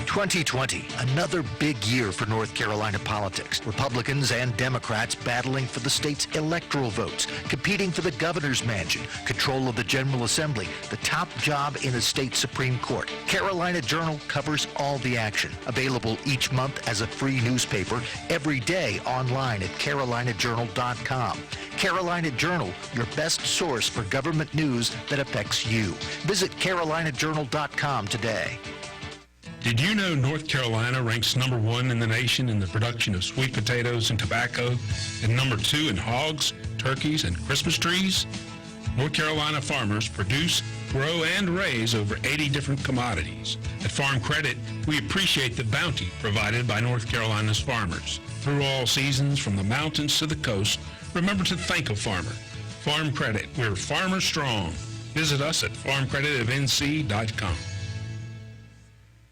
S14: 2020, another big year for North Carolina politics. Republicans and Democrats battling for the state's electoral votes, competing for the governor's mansion, control of the General Assembly, the top job in the state Supreme Court. Carolina Journal covers all the action. Available each month as a free newspaper, every day online at carolinajournal.com. Carolina Journal, your best source for government news that affects you. Visit carolinajournal.com today.
S2: Did you know North Carolina ranks number 1 in the nation in the production of sweet potatoes and tobacco, and number 2 in hogs, turkeys, and Christmas trees? North Carolina farmers produce, grow, and raise over 80 different commodities. At Farm Credit, we appreciate the bounty provided by North Carolina's farmers. Through all seasons, from the mountains to the coast, remember to thank a farmer. Farm Credit, we're farmer strong. Visit us at farmcreditofnc.com.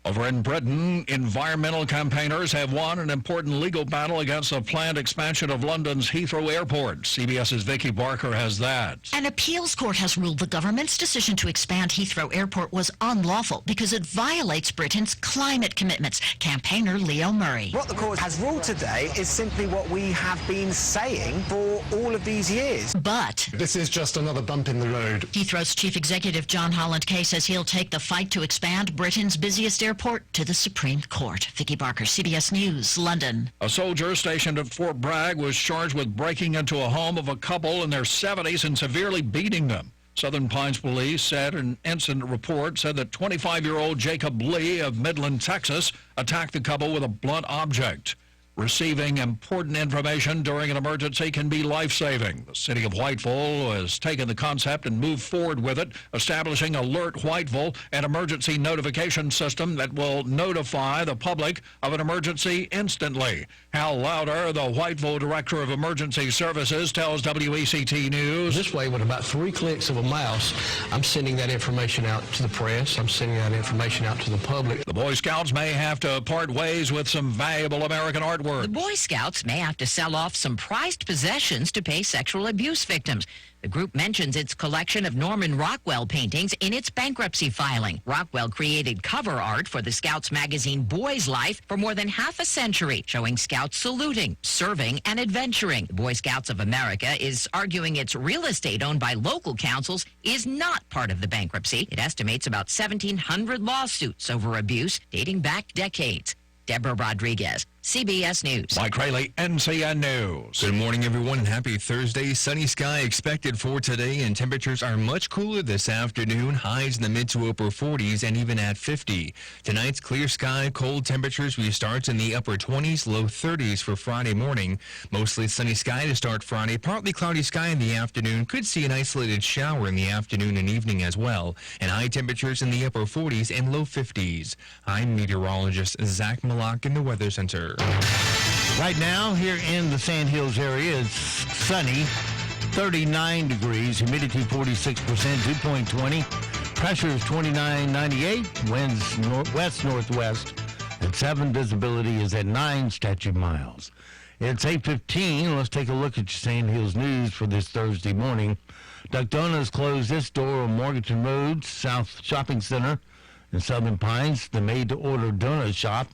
S4: Over in Britain, environmental campaigners have won an important legal battle against the planned expansion of London's Heathrow Airport. CBS's Vicki Barker has that.
S15: An appeals court has ruled the government's decision to expand Heathrow Airport was unlawful because it violates Britain's climate commitments. Campaigner Leo Murray.
S16: What the court has ruled today is simply what we have been saying for all of these years.
S15: But
S16: this is just another bump in the road.
S15: Heathrow's chief executive John Holland Kay says he'll take the fight to expand Britain's busiest airport to the Supreme Court. Vicki Barker, CBS News, London.
S4: A soldier stationed at Fort Bragg was charged with breaking into a home of a couple in their 70s and severely beating them. Southern Pines Police said an incident report said that 25-year-old Jacob Lee of Midland, Texas, attacked the couple with a blunt object. Receiving important information during an emergency can be life-saving. The city of Whiteville has taken the concept and moved forward with it, establishing Alert Whiteville, an emergency notification system that will notify the public of an emergency instantly. Hal Lauder, the Whiteville Director of Emergency Services, tells WECT News.
S18: This way, with about 3 clicks of a mouse, I'm sending that information out to the press. I'm sending that information out to the public.
S4: The Boy Scouts may have to part ways with some valuable American artwork.
S19: The Boy Scouts may have to sell off some prized possessions to pay sexual abuse victims. The group mentions its collection of Norman Rockwell paintings in its bankruptcy filing. Rockwell created cover art for the Scouts magazine Boy's Life for more than half a century, showing Scouts saluting, serving, and adventuring. The Boy Scouts of America is arguing its real estate owned by local councils is not part of the bankruptcy. It estimates about 1,700 lawsuits over abuse dating back decades. Deborah Rodriguez, CBS News.
S4: Mike Rayleigh, NCN News.
S20: Good morning, everyone. Happy Thursday. Sunny sky expected for today, and temperatures are much cooler this afternoon. Highs in the mid to upper 40s and even at 50. Tonight's clear sky, cold temperatures. We start in the upper 20s, low 30s for Friday morning. Mostly sunny sky to start Friday. Partly cloudy sky in the afternoon. Could see an isolated shower in the afternoon and evening as well. And high temperatures in the upper 40s and low 50s. I'm meteorologist Zach Malak in the Weather Center.
S1: Right now, here in the Sand Hills area, it's sunny, 39 degrees, humidity 46%, dew point 20, pressure is 29.98, winds west-northwest, and 7, visibility is at 9 statute miles. It's 8:15. Let's take a look at your Sand Hills news for this Thursday morning. Duck Donuts closed its door on Morganton Road, South Shopping Center in Southern Pines. The made-to-order donut shop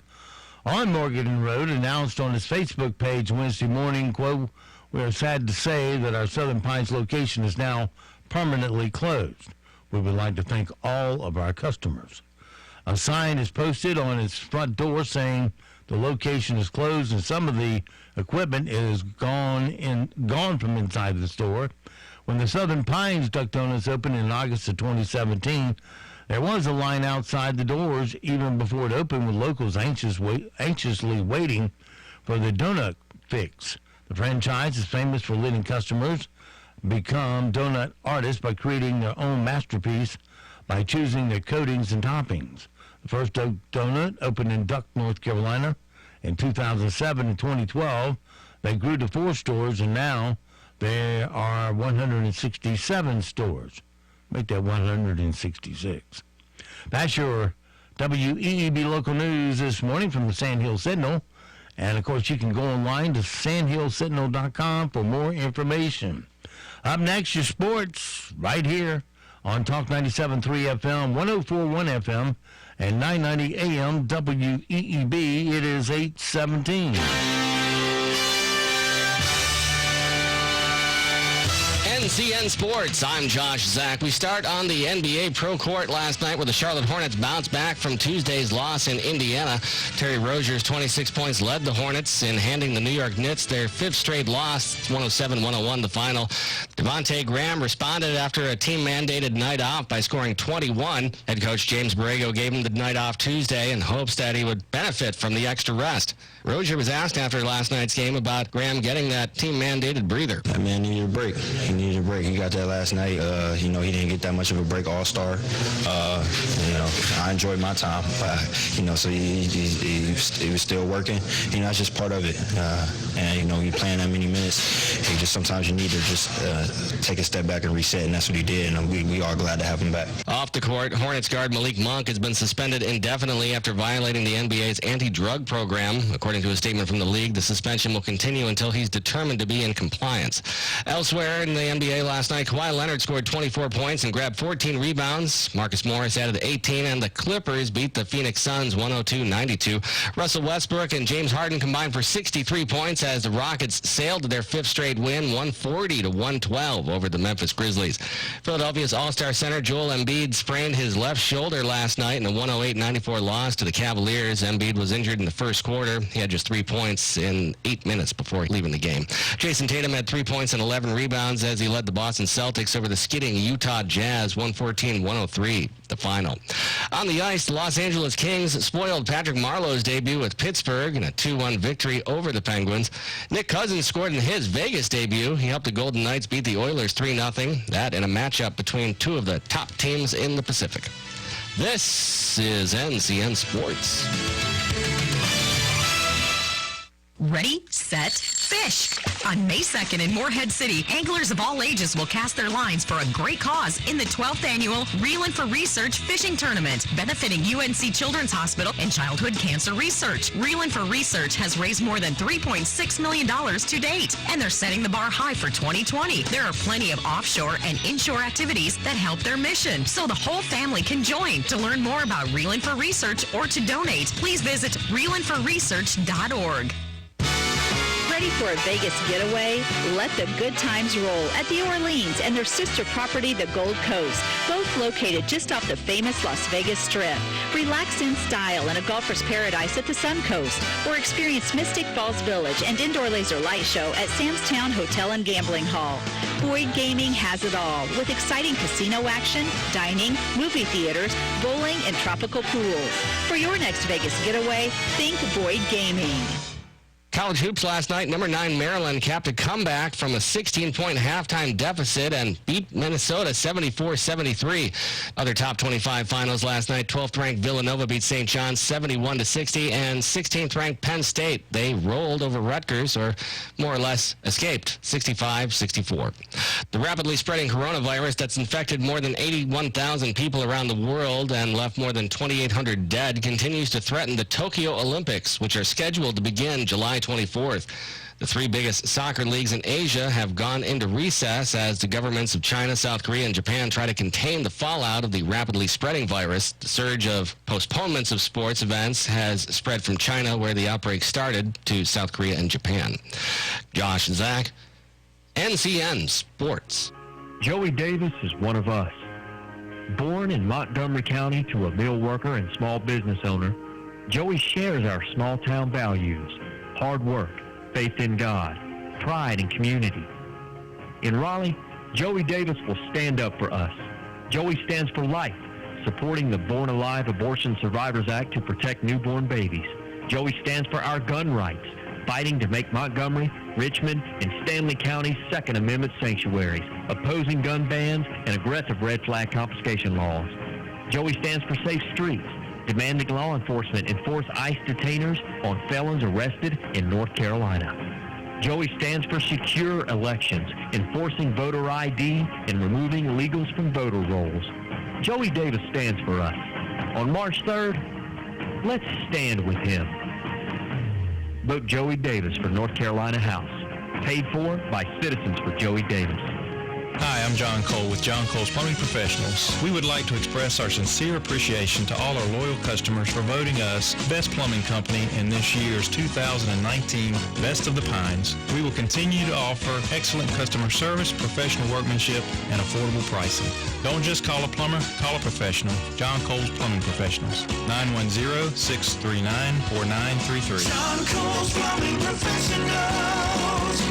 S1: on Morgan Road announced on its Facebook page Wednesday morning, quote, "We are sad to say that our Southern Pines location is now permanently closed. We would like to thank all of our customers." A sign is posted on its front door saying the location is closed and some of the equipment is gone from inside the store. When the Southern Pines Duck Donuts opened in August of 2017, there was a line outside the doors even before it opened, with locals anxiously waiting for the donut fix. The franchise is famous for letting customers become donut artists by creating their own masterpiece by choosing their coatings and toppings. The first donut opened in Duck, North Carolina in 2007 and 2012. They grew to 4 stores, and now there are 167 stores. Make that 166. That's your WEEB local news this morning from the Sand Hill Sentinel. And, of course, you can go online to sandhillsentinel.com for more information. Up next, your sports right here on Talk 97.3 FM, 104.1 FM, and 990 AM WEEB. It is 8:17.
S22: NCN Sports, I'm Josh Zach. We start on the NBA Pro Court last night where the Charlotte Hornets bounced back from Tuesday's loss in Indiana. Terry Rozier's 26 points led the Hornets in handing the New York Knicks their 5th straight loss. It's 107-101 the final. Devontae Graham responded after a team-mandated night off by scoring 21. Head coach James Borrego gave him the night off Tuesday in hopes that he would benefit from the extra rest. Rozier was asked after last night's game about Graham getting that team-mandated breather.
S3: That man needed a break. He needed a break. He got that last night. He didn't get that much of a break all-star. I enjoyed my time. So he was still working. That's just part of it. You playing that many minutes, sometimes you need to just take a step back and reset, and that's what he did, and we are glad to have him back.
S22: Off the court, Hornets guard Malik Monk has been suspended indefinitely after violating the NBA's anti-drug program. According to a statement from the league, the suspension will continue until he's determined to be in compliance. Elsewhere in the NBA last night, Kawhi Leonard scored 24 points and grabbed 14 rebounds. Marcus Morris added 18, and the Clippers beat the Phoenix Suns 102-92. Russell Westbrook and James Harden combined for 63 points as the Rockets sailed to their fifth straight win, 140-112 over the Memphis Grizzlies. Philadelphia's All-Star center Joel Embiid sprained his left shoulder last night in a 108-94 loss to the Cavaliers. Embiid was injured in the first quarter. He had just 3 points in 8 minutes before leaving the game. Jason Tatum had 3 points and 11 rebounds as he led the Boston Celtics over the skidding Utah Jazz, 114-103, the final. On the ice, the Los Angeles Kings spoiled Patrick Marleau's debut with Pittsburgh in a 2-1 victory over the Penguins. Nick Cousins scored in his Vegas debut. He helped the Golden Knights beat the Oilers 3-0. That in a matchup between two of the top teams in the Pacific. This is NCN Sports.
S5: Ready, set, fish. On May 2nd in Morehead City, anglers of all ages will cast their lines for a great cause in the 12th annual Reelin' for Research Fishing Tournament, benefiting UNC Children's Hospital and Childhood Cancer Research. Reelin' for Research has raised more than $3.6 million to date, and they're setting the bar high for 2020. There are plenty of offshore and inshore activities that help their mission, so the whole family can join. To learn more about Reelin' for Research or to donate, please visit reelinforresearch.org.
S6: Ready for a Vegas getaway? Let the good times roll at the Orleans and their sister property, the Gold Coast, both located just off the famous Las Vegas Strip. Relax in style in a golfer's paradise at the Sun Coast, or experience Mystic Falls Village and indoor laser light show at Sam's Town Hotel and Gambling Hall. Boyd Gaming has it all, with exciting casino action, dining, movie theaters, bowling, and tropical pools. For your next Vegas getaway, think Boyd Gaming.
S22: College hoops last night, number 9 Maryland capped a comeback from a 16-point halftime deficit and beat Minnesota 74-73. Other top 25 finals last night, 12th-ranked Villanova beat St. John's 71-60, and 16th-ranked Penn State. They rolled over Rutgers, or more or less escaped, 65-64. The rapidly spreading coronavirus that's infected more than 81,000 people around the world and left more than 2,800 dead continues to threaten the Tokyo Olympics, which are scheduled to begin July 24th. The three biggest soccer leagues in Asia have gone into recess as the governments of China, South Korea, and Japan try to contain the fallout of the rapidly spreading virus. The surge of postponements of sports events has spread from China, where the outbreak started, to South Korea and Japan. Josh Zach, NCN Sports.
S11: Joey Davis is one of us. Born in Montgomery County to a mill worker and small business owner, Joey shares our small-town values: hard work, faith in God, pride in community. In Raleigh, Joey Davis will stand up for us. Joey stands for life, supporting the Born Alive Abortion Survivors Act to protect newborn babies. Joey stands for our gun rights, fighting to make Montgomery, Richmond, and Stanley Counties Second Amendment sanctuaries, opposing gun bans and aggressive red flag confiscation laws. Joey stands for safe streets, demanding law enforcement enforce ICE detainers on felons arrested in North Carolina. Joey stands for secure elections, enforcing voter ID and removing illegals from voter rolls. Joey Davis stands for us. On March 3rd, let's stand with him. Vote Joey Davis for North Carolina House. Paid for by Citizens for Joey Davis.
S17: Hi, I'm John Cole with John Cole's Plumbing Professionals. We would like to express our sincere appreciation to all our loyal customers for voting us Best Plumbing Company in this year's 2019 Best of the Pines. We will continue to offer excellent customer service, professional workmanship, and affordable pricing. Don't just call a plumber, call a professional. John Cole's Plumbing Professionals, 910-639-4933.
S10: John Cole's Plumbing Professionals.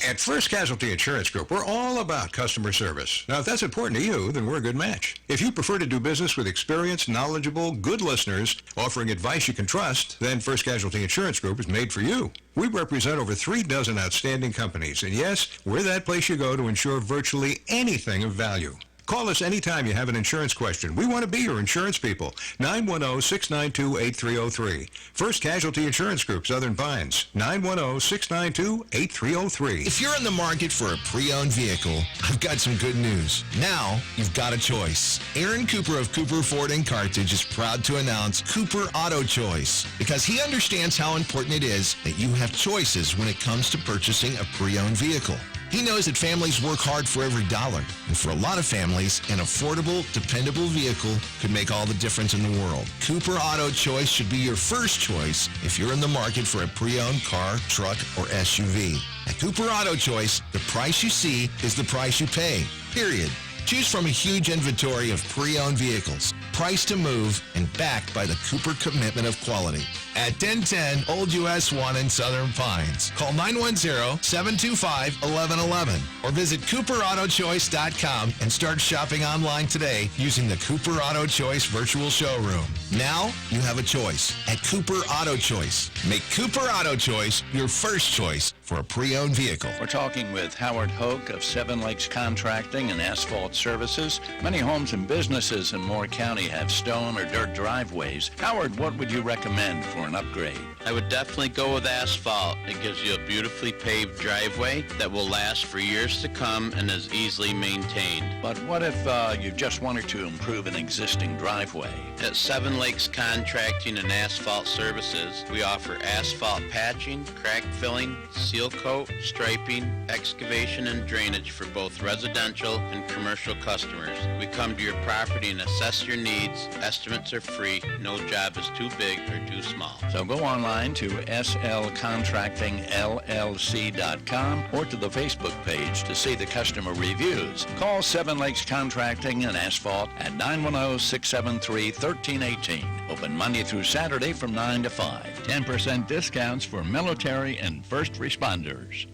S23: At
S7: First Casualty Insurance Group, we're all about customer service. Now, if that's important to you, then we're a good match. If you prefer to do business with experienced, knowledgeable, good listeners offering advice you can trust, then First Casualty Insurance Group is made for you. We represent over 3 dozen outstanding companies, and yes, we're that place you go to insure virtually anything of value. Call us anytime you have an insurance question. We want to be your insurance people. 910-692-8303. First Casualty Insurance Group, Southern Pines. 910-692-8303.
S8: If you're in the market for a pre-owned vehicle, I've got some good news. Now, you've got a choice. Aaron Cooper of Cooper Ford and Carthage is proud to announce Cooper Auto Choice because he understands how important it is that you have choices when it comes to purchasing a pre-owned vehicle. He knows that families work hard for every dollar, and for a lot of families, an affordable, dependable vehicle could make all the difference in the world. Cooper Auto Choice should be your first choice if you're in the market for a pre-owned car, truck, or SUV. At Cooper Auto Choice, the price you see is the price you pay, period. Choose from a huge inventory of pre-owned vehicles, priced to move, and backed by the Cooper commitment of quality. At 1010 Old US 1 in Southern Pines. Call 910-725-1111 or visit CooperAutoChoice.com and start shopping online today using the Cooper Auto Choice virtual showroom. Now you have a choice at Cooper Auto Choice. Make Cooper Auto Choice your first choice for a pre-owned vehicle.
S21: We're talking with Howard Hoke of Seven Lakes Contracting and Asphalt Services. Many homes and businesses in Moore County have stone or dirt driveways. Howard, what would you recommend for an upgrade?
S23: I would definitely go with asphalt. It gives you a beautifully paved driveway that will last for years to come and is easily maintained.
S21: But what if you just wanted to improve an existing driveway?
S23: At Seven Lakes Contracting and Asphalt Services, we offer asphalt patching, crack filling, seal coat, striping, excavation, and drainage for both residential and commercial customers. We come to your property and assess your needs. Estimates are free. No job is too big or too small.
S21: So go online to slcontractingllc.com or to the Facebook page to see the customer reviews. Call Seven Lakes Contracting and Asphalt at 910-673-1318. Open Monday through Saturday from 9 to 5. 10% discounts for military and first responders.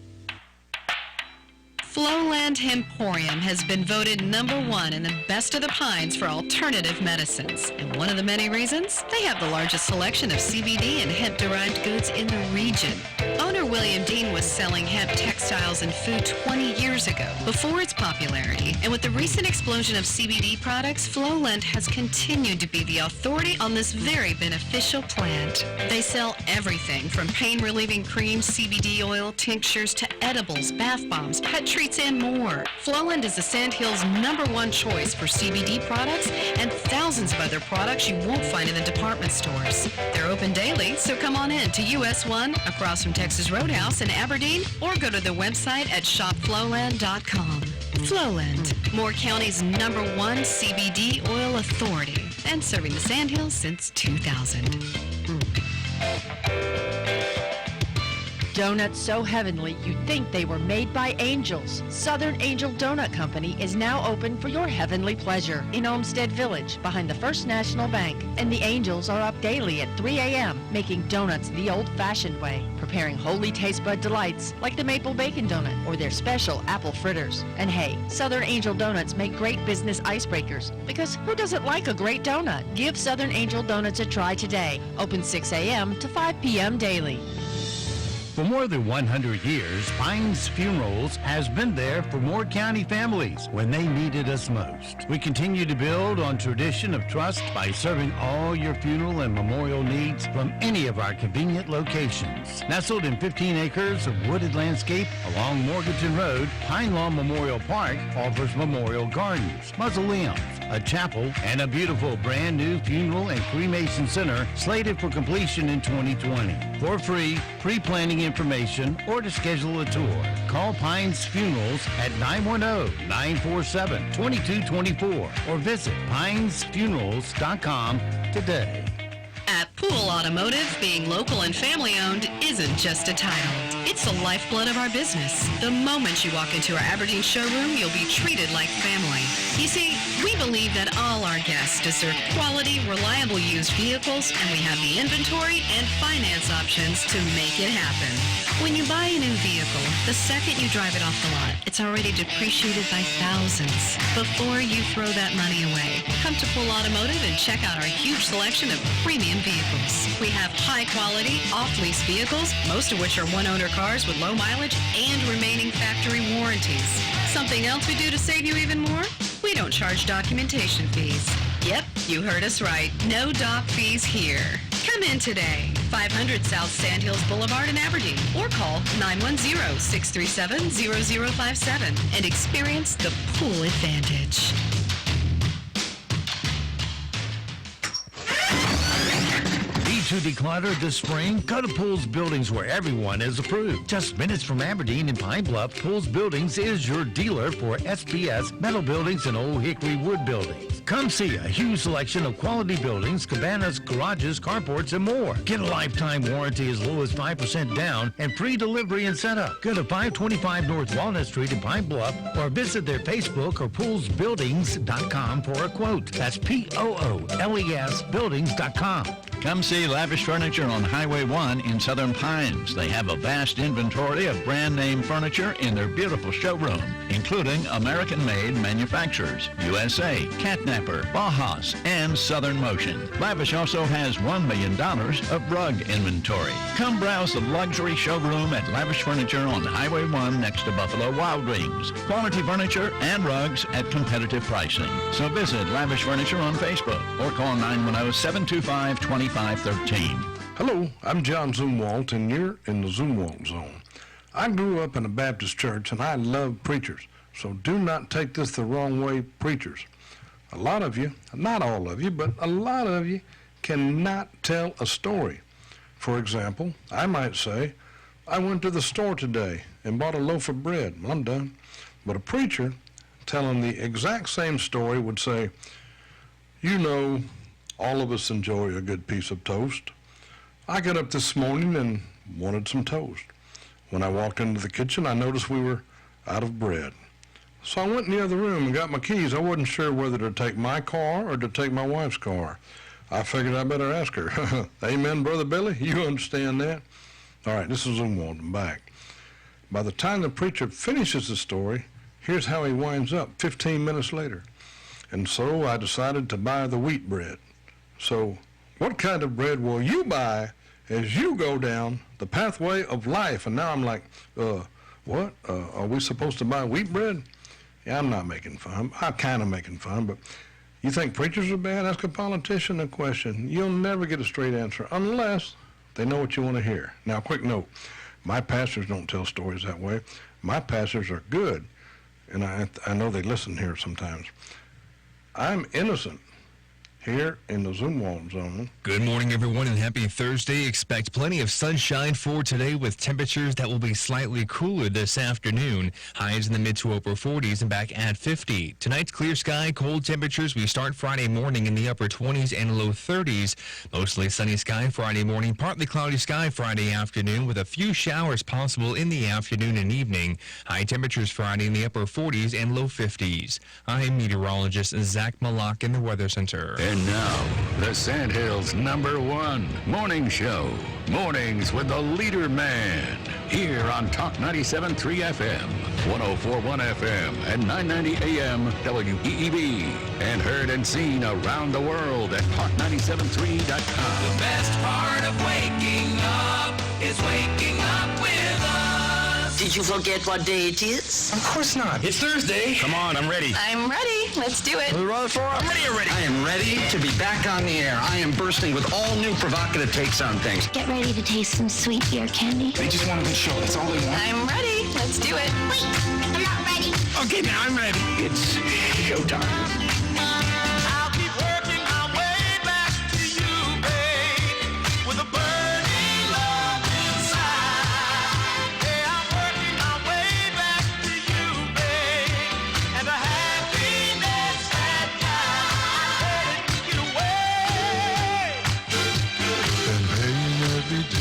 S24: Flowland Hemporium has been voted #1 in the best of the pines for alternative medicines. And one of the many reasons? They have the largest selection of CBD and hemp-derived goods in the region. Owner William Dean was selling hemp textiles and food 20 years ago, before its popularity. And with the recent explosion of CBD products, Flowland has continued to be the authority on this very beneficial plant. They sell everything from pain-relieving creams, CBD oil, tinctures, to edibles, bath bombs, pet treats, and more. Flowland is the Sand Hills #1 choice for CBD products and thousands of other products you won't find in the department stores. They're open daily, so come on in to US 1 across from Texas Roadhouse in Aberdeen or go to their website at shopflowland.com. Flowland, Moore County's #1 CBD oil authority and serving the Sand Hills since 2000.
S25: Donuts so heavenly you'd think they were made by angels. Southern Angel Donut Company is now open for your heavenly pleasure in Olmsted Village behind the First National Bank. And the angels are up daily at 3 a.m. making donuts the old-fashioned way, preparing holy taste bud delights like the maple bacon donut or their special apple fritters. And hey, Southern Angel Donuts make great business icebreakers because who doesn't like a great donut? Give Southern Angel Donuts a try today. Open 6 a.m. to 5 p.m. daily.
S1: For more than 100 years, Pines Funerals has been there for Moore County families when they needed us most. We continue to build on tradition of trust by serving all your funeral and memorial needs from any of our convenient locations. Nestled in 15 acres of wooded landscape along Morganton Road, Pine Lawn Memorial Park offers memorial gardens, mausoleums, a chapel, and a beautiful brand new funeral and cremation center slated for completion in 2020. For free, pre-planning information or to schedule a tour, call Pines Funerals at 910-947-2224 or visit pinesfunerals.com today.
S24: At Pool Automotive, being local and family-owned isn't just a title. It's the lifeblood of our business. The moment you walk into our Aberdeen showroom, you'll be treated like family. You see, we believe that all our guests deserve quality, reliable used vehicles, and we have the inventory and finance options to make it happen. When you buy a new vehicle, the second you drive it off the lot, it's already depreciated by thousands. Before you throw that money away, come to Pool Automotive and check out our huge selection of premium vehicles. We have high-quality, off-lease vehicles, most of which are one-owner cars with low mileage and remaining factory warranties. Something else we do to save you even more? We don't charge documentation fees. Yep, you heard us right. No doc fees here. Come in today, 500 South Sandhills Boulevard in Aberdeen, or call 910-637-0057 and experience the pool advantage.
S1: To declutter this spring, go to Pools Buildings where everyone is approved. Just minutes from Aberdeen and Pine Bluff, Pools Buildings is your dealer for SPS, metal buildings, and Old Hickory wood buildings. Come see a huge selection of quality buildings, cabanas, garages, carports, and more. Get a lifetime warranty as low as 5% down and free delivery and setup. Go to 525 North Walnut Street in Pine Bluff or visit their Facebook or poolsbuildings.com for a quote. That's POOLES buildings.com.
S21: Come see Lavish Furniture on Highway 1 in Southern Pines. They have a vast inventory of brand-name furniture in their beautiful showroom, including American-made manufacturers, USA, Catnapper, Bauhaus, and Southern Motion. Lavish also has $1 million of rug inventory. Come browse the luxury showroom at Lavish Furniture on Highway 1 next to Buffalo Wild Wings. Quality furniture and rugs at competitive pricing. So visit Lavish Furniture on Facebook or call 910-725-2513.
S2: Hello, I'm John Zumwalt, and you're in the Zumwalt Zone. I grew up in a Baptist church, and I love preachers, so do not take this the wrong way, preachers. A lot of you, not all of you, but a lot of you cannot tell a story. For example, I might say, I went to the store today and bought a loaf of bread. I'm done. But a preacher telling the exact same story would say, you know, all of us enjoy a good piece of toast. I got up this morning and wanted some toast. When I walked into the kitchen, I noticed we were out of bread. So I went in the other room and got my keys. I wasn't sure whether to take my car or to take my wife's car. I figured I better ask her. Amen, Brother Billy? You understand that? All right, this is Zumwalt. I'm back. By the time the preacher finishes the story, here's how he winds up 15 minutes later. And so I decided to buy the wheat bread. So what kind of bread will you buy as you go down the pathway of life? And now I'm like, what? Are we supposed to buy wheat bread? Yeah, I'm not making fun. I'm kind of making fun, but you think preachers are bad? Ask a politician a question. You'll never get a straight answer unless they know what you want to hear. Now, quick note, my pastors don't tell stories that way. My pastors are good, and I know they listen here sometimes. I'm innocent here in the Zumwalt Zone.
S20: Good morning, everyone, and happy Thursday. Expect plenty of sunshine for today with temperatures that will be slightly cooler this afternoon. Highs in the mid to upper 40s and back at 50. Tonight's clear sky, cold temperatures. We start Friday morning in the upper 20s and low 30s. Mostly sunny sky Friday morning, partly cloudy sky Friday afternoon with a few showers possible in the afternoon and evening. High temperatures Friday in the upper 40s and low 50s. I'm meteorologist Zach Malak in the Weather Center.
S9: And now, the Sandhills' #1 morning show. Mornings with the leader man. Here on Talk 97.3 FM, 104.1 FM, and 990 AM WEEB. And heard and seen around the world at talk973.com.
S10: The best part of waking up is waking up with us.
S12: Did you forget what day it is?
S9: Of course not. It's Thursday. Come on, I'm ready.
S12: I'm ready. Let's do it.
S9: I'm ready already. I am ready to be back on the air. I am bursting with all new provocative takes on things.
S13: Get ready to taste some sweet ear candy.
S9: They just want a good show. That's all they want.
S12: I'm ready. Let's do it.
S13: Wait, I'm not ready.
S9: Okay, now I'm ready. It's showtime.
S10: I'll keep working my way back to you, babe, with a burning love inside. Yeah, I'm working my way back to you, babe, and the happiness that night I take it away.
S2: And pain every day.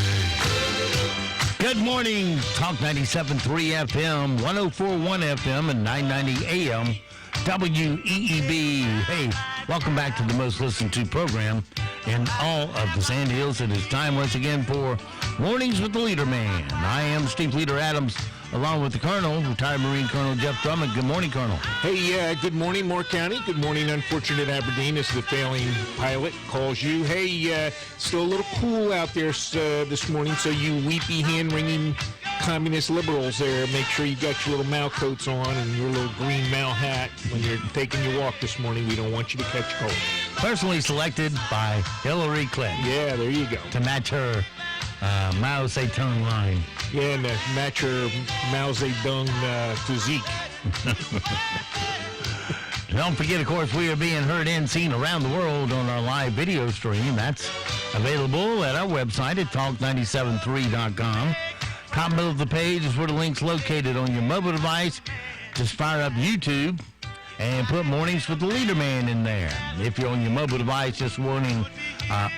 S1: Good morning, Talk 97.3 FM, 104.1 FM, and 990 AM WEEB. Hey, welcome back to the most listened to program in all of the Sand Hills. It is time once again for Mornings with the Leader Man. I am Steve Leader Adams, along with the Colonel, retired Marine Colonel Jeff Drummond. Good morning, Colonel.
S14: Hey, good morning, Moore County. Good morning, unfortunate Aberdeen, as the failing pilot calls you. Hey, still a little cool out there this morning, so you weepy, hand-wringing communist liberals there, make sure you got your little Mao coats on and your little green Mao hat when you're taking your walk this morning. We don't want you to catch cold.
S1: Personally selected by Hillary Clinton.
S14: Yeah, there you go.
S1: To match her Mao Zedong line.
S14: Yeah, and to match her Mao Zedong physique.
S1: Don't forget, of course, we are being heard and seen around the world on our live video stream. That's available at our website at talk973.com. Top middle of the page is where the link's located on your mobile device. Just fire up YouTube and put Mornings with the Leader Man in there. If you're on your mobile device just wanting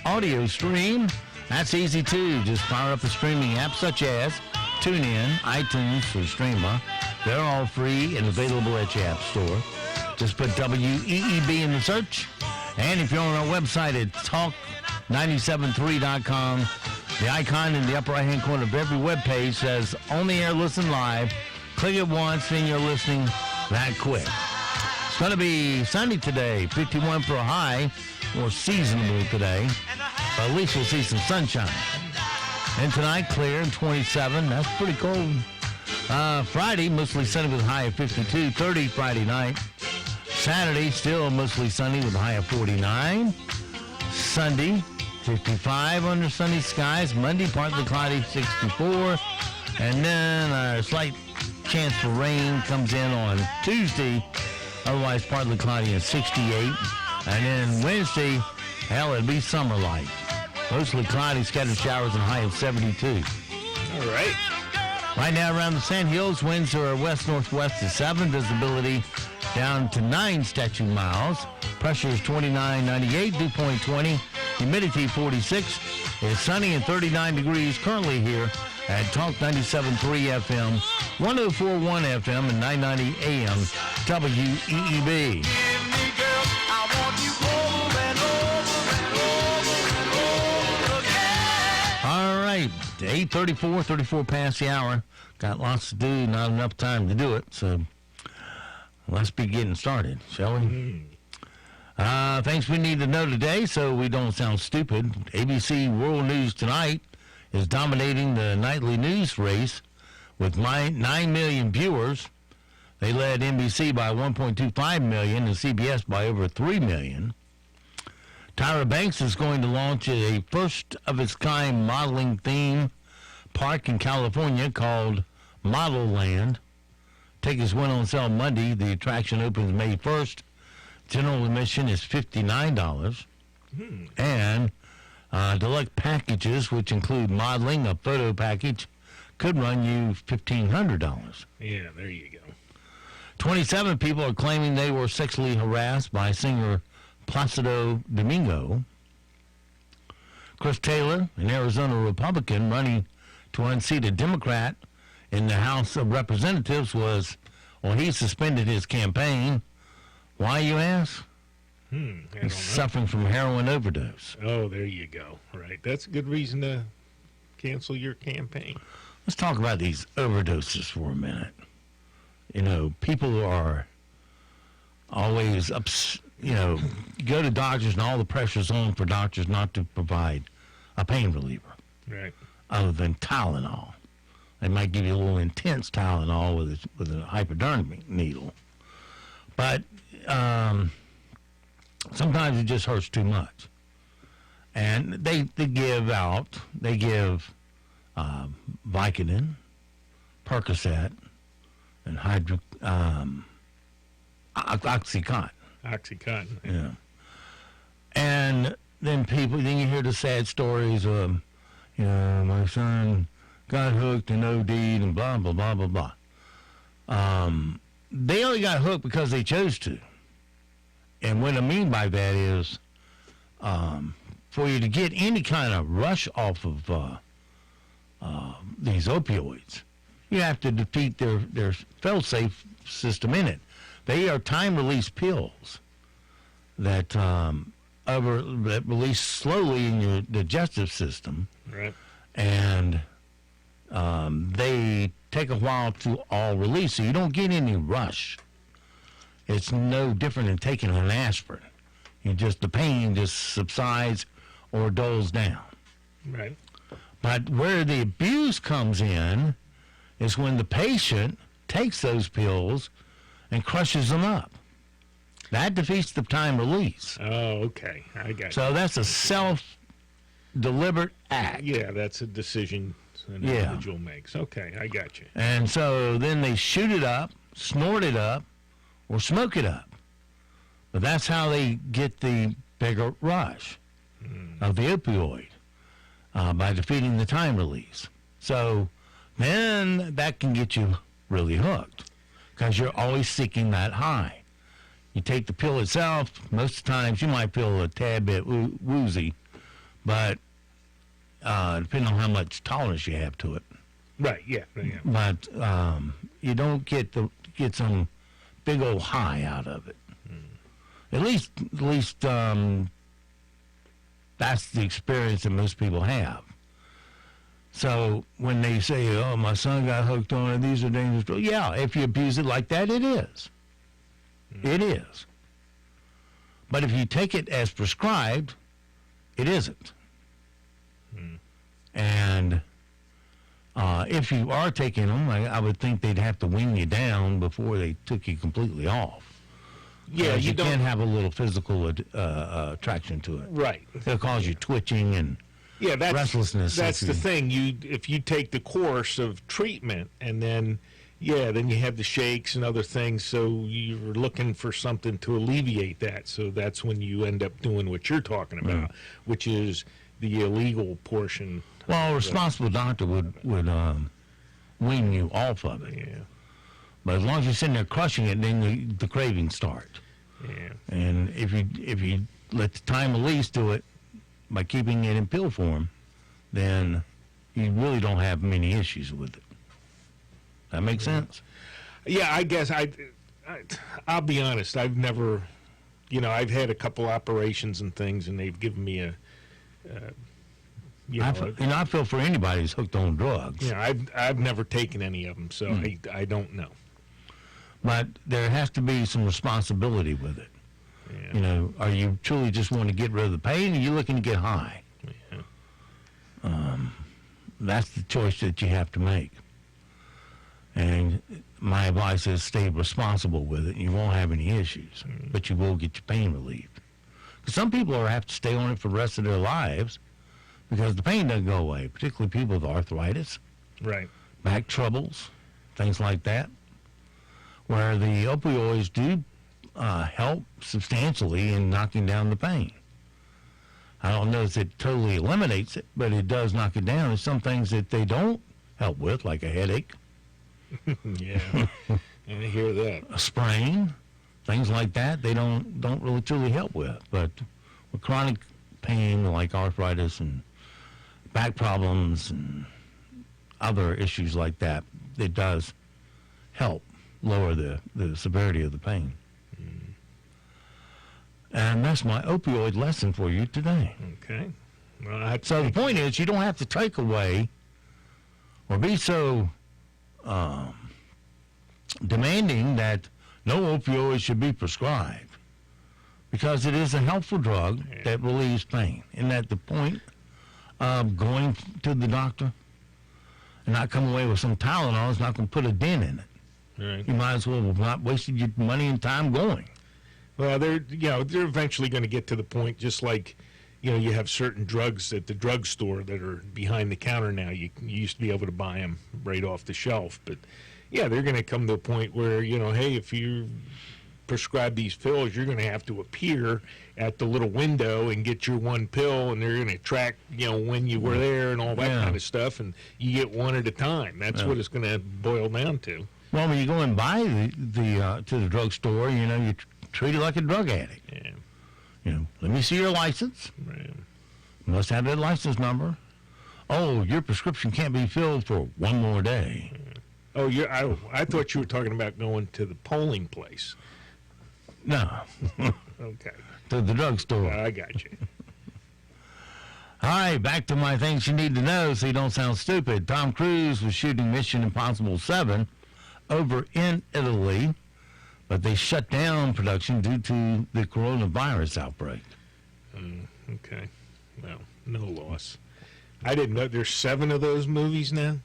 S1: audio stream, that's easy too. Just fire up a streaming app such as TuneIn, iTunes, or Streamer. They're all free and available at your app store. Just put WEEB in the search. And if you're on our website at talk973.com, the icon in the upper right-hand corner of every web page says On the Air Listen Live. Click it once, then you're listening that quick. It's going to be sunny today, 51 for a high, or seasonable today. But at least we'll see some sunshine. And tonight, clear and 27. That's pretty cold. Friday, mostly sunny with a high of 52. 30 Friday night. Saturday, still mostly sunny with a high of 49. Sunday, 55 under sunny skies. Monday, partly cloudy, 64. And then a slight chance for rain comes in on Tuesday. Otherwise, partly cloudy at 68. And then Wednesday, hell, it'll be summer-like. Mostly cloudy, scattered showers, and high of 72.
S14: All right.
S1: Right now around the Sand Hills, winds are west-northwest at 7. Visibility down to 9 statute miles. Pressure is 29.98, dew point 20. Humidity 46. It's sunny and 39 degrees currently here at Talk 97.3 FM, 104.1 FM, and 990 AM WEEB. All right, 8:34, 34 past the hour. Got lots to do, not enough time to do it, so let's be getting started, shall we? Things we need to know today so we don't sound stupid. ABC World News Tonight is dominating the nightly news race with 9 million viewers. They led NBC by 1.25 million and CBS by over 3 million. Tyra Banks is going to launch a first-of-its-kind modeling theme park in California called Model Land. Tickets went on sale Monday. The attraction opens May 1st. General admission is $59. And deluxe packages, which include modeling, a photo package, could run you $1,500.
S14: Yeah, there you go.
S1: 27 people are claiming they were sexually harassed by singer Placido Domingo. Chris Taylor, an Arizona Republican running to unseat a Democrat in the House of Representatives, he suspended his campaign. Why, you ask? He's suffering from heroin overdose.
S14: Oh, there you go. Right. That's a good reason to cancel your campaign.
S1: Let's talk about these overdoses for a minute. You know, people are always, go to doctors and all the pressure's on for doctors not to provide a pain reliever.
S14: Right.
S1: Other than Tylenol. They might give you a little intense Tylenol with a hypodermic needle. But sometimes it just hurts too much. And they give Vicodin, Percocet, and Oxycontin.
S14: Oxycontin.
S1: Yeah. And then you hear the sad stories of, my son got hooked and OD'd and blah, blah, blah, blah, blah. They only got hooked because they chose to. And what I mean by that is, for you to get any kind of rush off of these opioids, you have to defeat their fail-safe system in it. They are time-release pills that that release slowly in your digestive system.
S14: Right.
S1: And they take a while to all release, so you don't get any rush. It's no different than taking an aspirin. The pain just subsides or dulls down.
S14: Right.
S1: But where the abuse comes in is when the patient takes those pills and crushes them up. That defeats the time release.
S14: Oh, okay. I got
S1: So that's a self-deliberate act.
S14: Yeah, that's a decision an individual makes. Okay, I got you.
S1: And so then they shoot it up, snort it up, or smoke it up. But that's how they get the bigger rush of the opioid, by defeating the time release. So then that can get you really hooked because you're always seeking that high. You take the pill itself, most of the times you might feel a tad bit woozy, but depending on how much tolerance you have to it.
S14: Right, yeah.
S1: But you don't get some big old high out of it. At least that's the experience that most people have. So when they say, "Oh, my son got hooked on it, these are dangerous drugs," yeah, if you abuse it like that, it is. It is. But if you take it as prescribed, it isn't. And if you are taking them, I would think they'd have to wean you down before they took you completely off.
S14: Yeah,
S1: you can have a little physical attraction to it.
S14: Right.
S1: It'll cause you twitching and restlessness.
S14: That's the thing. If you take the course of treatment and then you have the shakes and other things, so you're looking for something to alleviate that. So that's when you end up doing what you're talking about, which is the illegal portion.
S1: Well, a responsible doctor would wean you off of it.
S14: Yeah.
S1: But as long as you're sitting there crushing it, then the cravings start.
S14: Yeah.
S1: And if you let the time release do it by keeping it in pill form, then you really don't have many issues with it. That makes sense?
S14: Yeah, I guess I'll be honest. I've never, I've had a couple operations and things, and they've given me
S1: I feel for anybody who's hooked on drugs.
S14: Yeah, I've never taken any of them, so I don't know.
S1: But there has to be some responsibility with it.
S14: Yeah.
S1: Are you truly just want to get rid of the pain, or are you looking to get high?
S14: Yeah.
S1: That's the choice that you have to make. And my advice is stay responsible with it. You won't have any issues, but you will get your pain relieved. Because some people have to stay on it for the rest of their lives because the pain doesn't go away, particularly people with arthritis,
S14: right,
S1: back troubles, things like that, where the opioids do help substantially in knocking down the pain. I don't know if it totally eliminates it, but it does knock it down. There's some things that they don't help with, like a headache.
S14: Yeah, I hear that.
S1: A sprain, things like that, they don't really truly help with. But with chronic pain like arthritis and back problems and other issues like that, it does help lower the severity of the pain. And that's my opioid lesson for you today.
S14: Okay. Well,
S1: so the point is, you don't have to take away or be so demanding that no opioid should be prescribed, because it is a helpful drug that relieves pain. Isn't that the point of going to the doctor and not come away with some Tylenol? It's not going to put a dent in it.
S14: Right.
S1: You might as well have not wasted your money and time going.
S14: Well, they're eventually going to get to the point, just like, you have certain drugs at the drugstore that are behind the counter now. You used to be able to buy them right off the shelf, but they're going to come to a point where, hey, if you prescribe these pills, you're going to have to appear at the little window and get your one pill, and they're going to track, when you were there and all that kind of stuff, and you get one at a time. That's what it's going to boil down to.
S1: Well, when you go and buy to the drugstore, you treat it like a drug addict.
S14: Yeah.
S1: Let me see your license.
S14: Right.
S1: You must have that license number. Oh, your prescription can't be filled for one more day.
S14: Oh, I thought you were talking about going to the polling place.
S1: No.
S14: Okay.
S1: To the drugstore.
S14: I got you.
S1: All right, back to my things you need to know so you don't sound stupid. Tom Cruise was shooting Mission Impossible 7 over in Italy, but they shut down production due to the coronavirus outbreak.
S14: Okay. Well, no loss. I didn't know there's 7 of those movies now.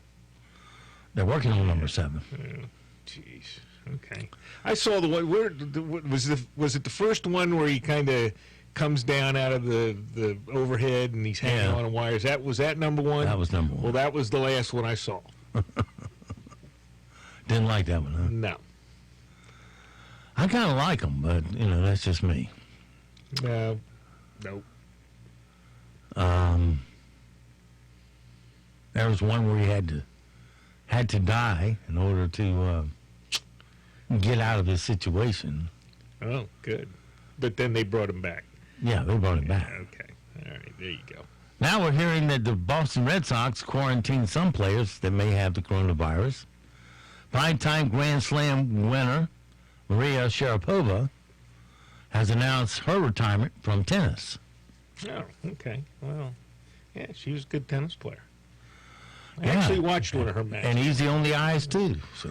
S1: They're working on number 7.
S14: Jeez. Okay. I saw the one. Was it the first one where he kind of comes down out of the overhead and he's hanging on wires? Was that number 1?
S1: That was number 1.
S14: Well, that was the last one I saw.
S1: Didn't like that one, huh?
S14: No.
S1: I kind of like them, but that's just me.
S14: Nope.
S1: There was one where he had to die in order to get out of this situation.
S14: Oh, good. But then they brought him back.
S1: Yeah, they brought him back.
S14: Okay. All right. There you go.
S1: Now we're hearing that the Boston Red Sox quarantined some players that may have the coronavirus. Five-time Grand Slam winner Maria Sharapova has announced her retirement from tennis.
S14: Oh, okay. Well, yeah, she was a good tennis player. I
S1: Yeah.
S14: actually watched one of her matches.
S1: And easy on the eyes, too. So,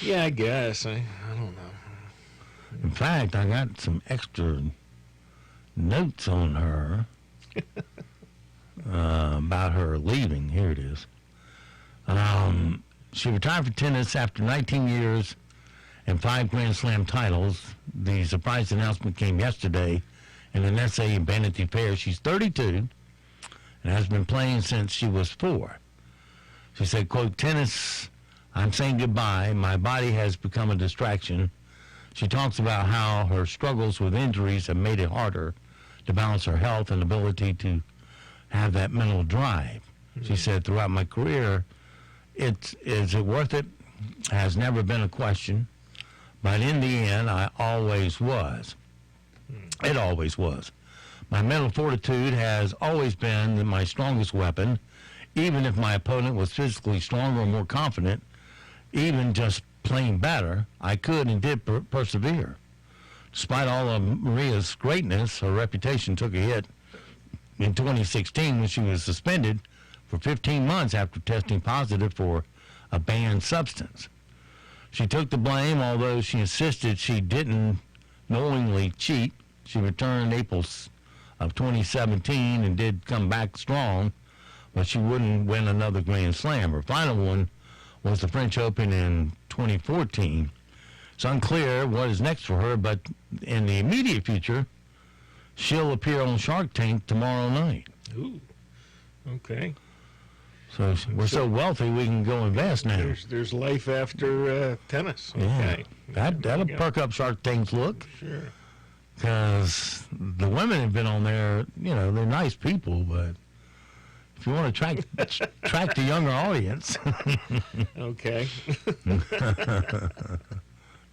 S14: yeah, I guess. I don't know.
S1: in fact, I got some extra notes on her about her leaving. Here it is. She retired from tennis after 19 years and 5 Grand Slam titles. The surprise announcement came yesterday in an essay in Vanity Fair. She's 32 and has been playing since she was 4. She said, quote, "Tennis, I'm saying goodbye. My body has become a distraction." She talks about how her struggles with injuries have made it harder to balance her health and ability to have that mental drive. She said, "Throughout my career, is it worth it? Has never been a question. But in the end, I always was. It always was. My mental fortitude has always been my strongest weapon. Even if my opponent was physically stronger or more confident, even just playing better, I could and did persevere. Despite all of Maria's greatness, her reputation took a hit in 2016 when she was suspended for 15 months after testing positive for a banned substance. She took the blame, although she insisted she didn't knowingly cheat. She returned April of 2017 and did come back strong, but she wouldn't win another Grand Slam. Her final one was the French Open in 2014. It's unclear what is next for her, but in the immediate future, she'll appear on Shark Tank tomorrow night.
S14: Ooh, okay.
S1: So we're so wealthy we can go invest now.
S14: There's life after tennis. Okay.
S1: Yeah, that'll perk up Shark Tank's look.
S14: Sure.
S1: Because the women have been on there, they're nice people, but if you want to attract the younger audience.
S14: Okay.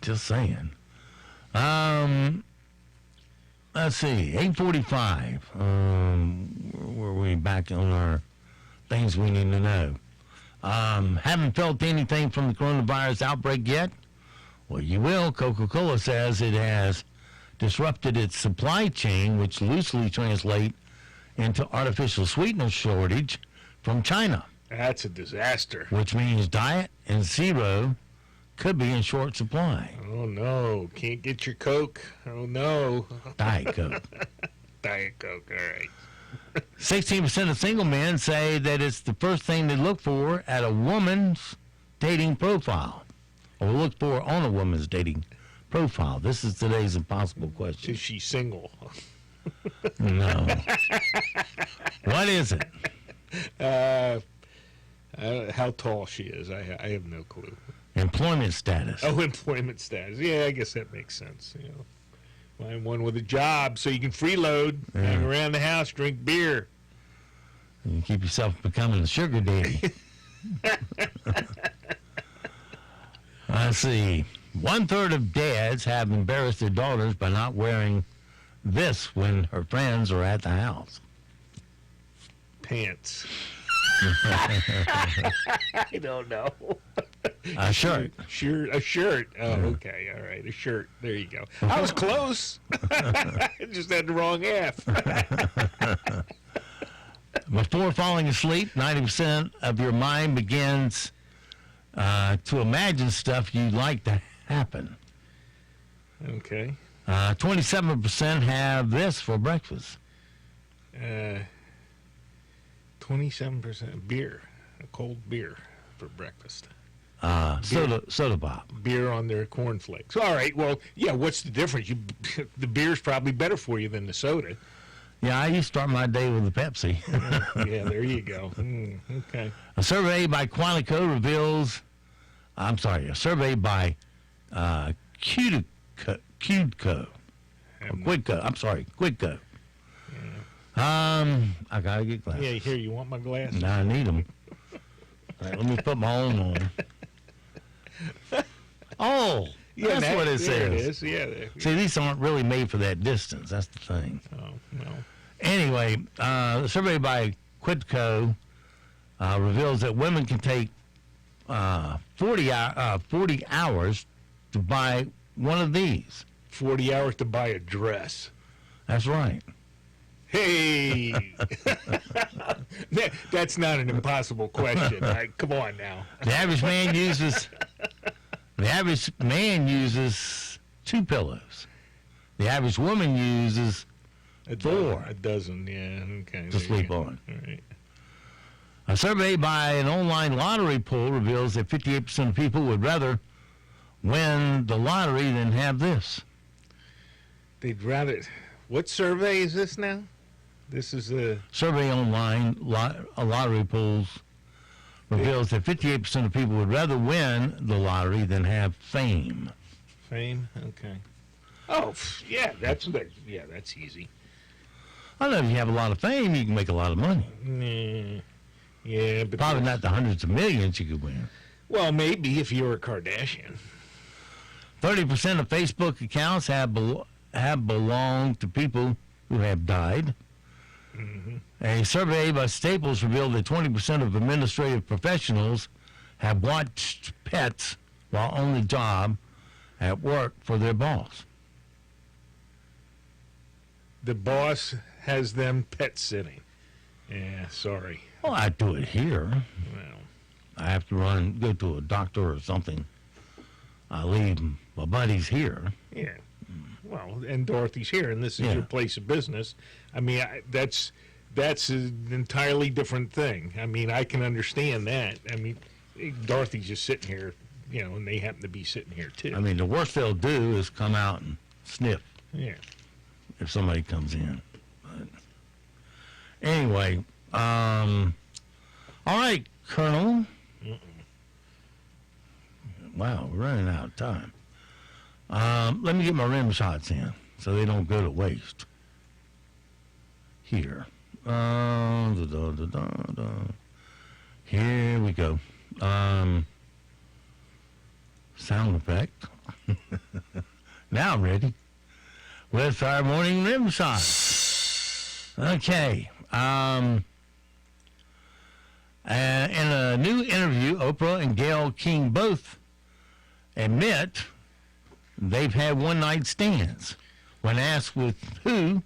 S1: Just saying. Let's see, 8:45. Were we back on our things we need to know? Haven't felt anything from the coronavirus outbreak yet? Well, you will. Coca-Cola says it has disrupted its supply chain, which loosely translate into artificial sweetener shortage from China.
S14: That's a disaster.
S1: Which means Diet and Zero could be in short supply.
S14: Oh, no. Can't get your Coke. Oh, no.
S1: Diet Coke.
S14: Diet Coke, all right.
S1: 16% of single men say that it's the first thing they look for at a woman's dating profile, or look for on a woman's dating profile. This is today's impossible question.
S14: Is she single?
S1: No. What is it?
S14: How tall she is. I have no clue.
S1: Employment status.
S14: Oh, employment status. Yeah, I guess that makes sense. Find one with a job so you can freeload, hang around the house, drink beer.
S1: And you keep yourself becoming a sugar daddy. Let's see. 1/3 of dads have embarrassed their daughters by not wearing this when her friends are at the house.
S14: Pants. I don't know.
S1: A shirt.
S14: A shirt. Oh, okay. All right. A shirt. There you go. I was close. Just had the wrong half.
S1: Before falling asleep, 90% of your mind begins to imagine stuff you'd like to happen.
S14: Okay.
S1: 27% have this for breakfast.
S14: 27% beer. A cold beer for breakfast.
S1: Soda pop.
S14: Beer on their cornflakes. All right. Well, yeah, what's the difference? The beer's probably better for you than the soda.
S1: Yeah, I used to start my day with a Pepsi.
S14: Yeah, there you go. Okay.
S1: A survey by Quantico reveals, a survey by Quidco. Quidco. I gotta get glasses.
S14: Yeah, here, you want my glasses?
S1: No, I need them. All right, let me put my own on. Oh,
S14: yeah,
S1: that's what it says.
S14: There it is. Yeah.
S1: See, these aren't really made for that distance. That's the thing.
S14: Oh, no.
S1: Anyway, the survey by Quidco reveals that women can take 40 hours to buy one of these.
S14: 40 hours to buy a dress.
S1: That's right.
S14: Hey, that's not an impossible question. All right, come on now.
S1: The average man uses 2 pillows. The average woman uses 4.
S14: A dozen, yeah. Okay.
S1: To sleep on.
S14: All right.
S1: A survey by an online lottery pool reveals that 58% of people would rather win the lottery than have this.
S14: They'd rather. What survey is this now? This is a
S1: survey online. Lottery pools reveals that 58% of people would rather win the lottery than have fame.
S14: Fame? Okay. Oh, yeah, that's easy.
S1: I know if you have a lot of fame, you can make a lot of money.
S14: Yeah, but
S1: probably not the hundreds of millions you could win.
S14: Well, maybe if you're a Kardashian.
S1: 30% of Facebook accounts have belonged to people who have died.
S14: Mm-hmm.
S1: A survey by Staples revealed that 20% of administrative professionals have watched pets while on the job at work for their boss.
S14: The boss has them pet sitting. Yeah, sorry.
S1: Well, I do it here.
S14: Well,
S1: I have to go to a doctor or something. I leave my buddies here.
S14: Yeah. Well, and Dorothy's here, and this is your place of business. I mean, that's an entirely different thing. I mean, I can understand that. I mean, Dorothy's just sitting here, and they happen to be sitting here, too.
S1: I mean, the worst they'll do is come out and sniff.
S14: Yeah.
S1: If somebody comes in. But anyway, all right, Colonel. Wow, we're running out of time. Let me get my rim shots in so they don't go to waste. Here. Here we go. Sound effect. Now I'm ready. With our morning rim shots. Okay. In a new interview, Oprah and Gayle King both admit they've had one-night stands. When asked with who,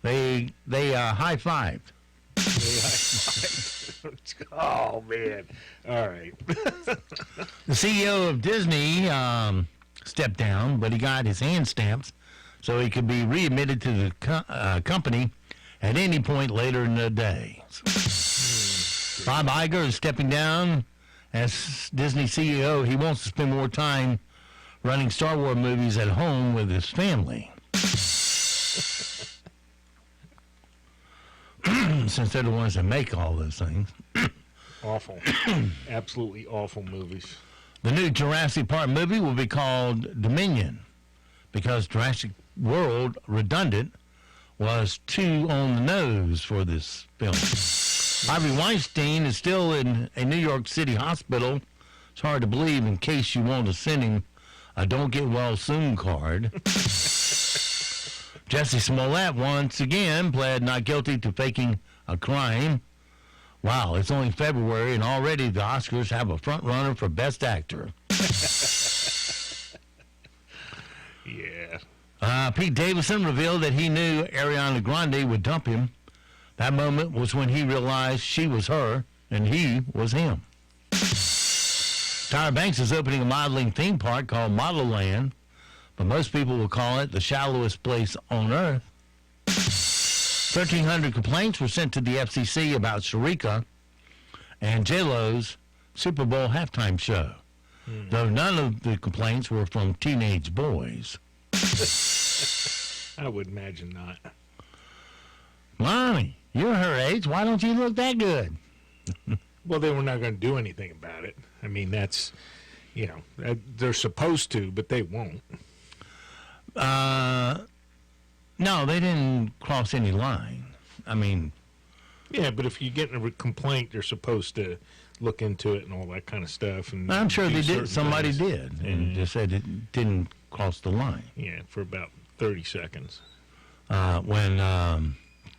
S1: they high-fived.
S14: Oh, man. All right.
S1: The CEO of Disney stepped down, but he got his hand stamped so he could be readmitted to the company at any point later in the day. Bob Iger is stepping down as Disney CEO. He wants to spend more time running Star Wars movies at home with his family. Since they're the ones that make all those things.
S14: Awful. Absolutely awful movies.
S1: The new Jurassic Park movie will be called Dominion because Jurassic World Redundant was too on the nose for this film. Harvey Weinstein is still in a New York City hospital. It's hard to believe in case you want to send him a don't get well soon card. Jesse Smollett once again pled not guilty to faking a crime. Wow, it's only February, and already the Oscars have a front runner for Best Actor.
S14: Yeah.
S1: Pete Davidson revealed that he knew Ariana Grande would dump him. That moment was when he realized she was her and he was him. Tyra Banks is opening a modeling theme park called Model Land, but most people will call it the shallowest place on earth. 1,300 complaints were sent to the FCC about Sharika and J-Lo's Super Bowl halftime show, though none of the complaints were from teenage boys.
S14: I would imagine not.
S1: Mommy, you're her age. Why don't you look that good?
S14: Well, they were not going to do anything about it. I mean, that's, they're supposed to, but they won't.
S1: No, they didn't cross any line. I mean...
S14: Yeah, but if you get a complaint, you're supposed to look into it and all that kind of stuff. And
S1: I'm sure they did. Somebody
S14: things.
S1: did, and just said it didn't cross the line.
S14: Yeah, for about 30 seconds.
S1: When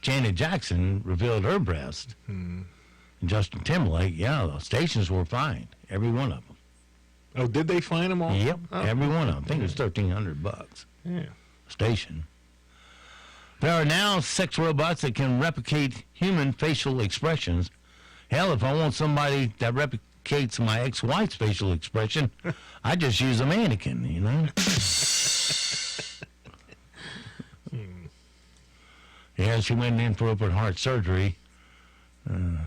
S1: Janet Jackson revealed her breast, and Justin Timberlake, the stations were fined, every one of them.
S14: Oh, did they fine them all?
S1: Yep,
S14: oh.
S1: every one of them. I think it was $1,300.
S14: Yeah.
S1: Station. There are now sex robots that can replicate human facial expressions. Hell, if I want somebody that replicates my ex-wife's facial expression, I just use a mannequin, Yeah, she went in for open heart surgery.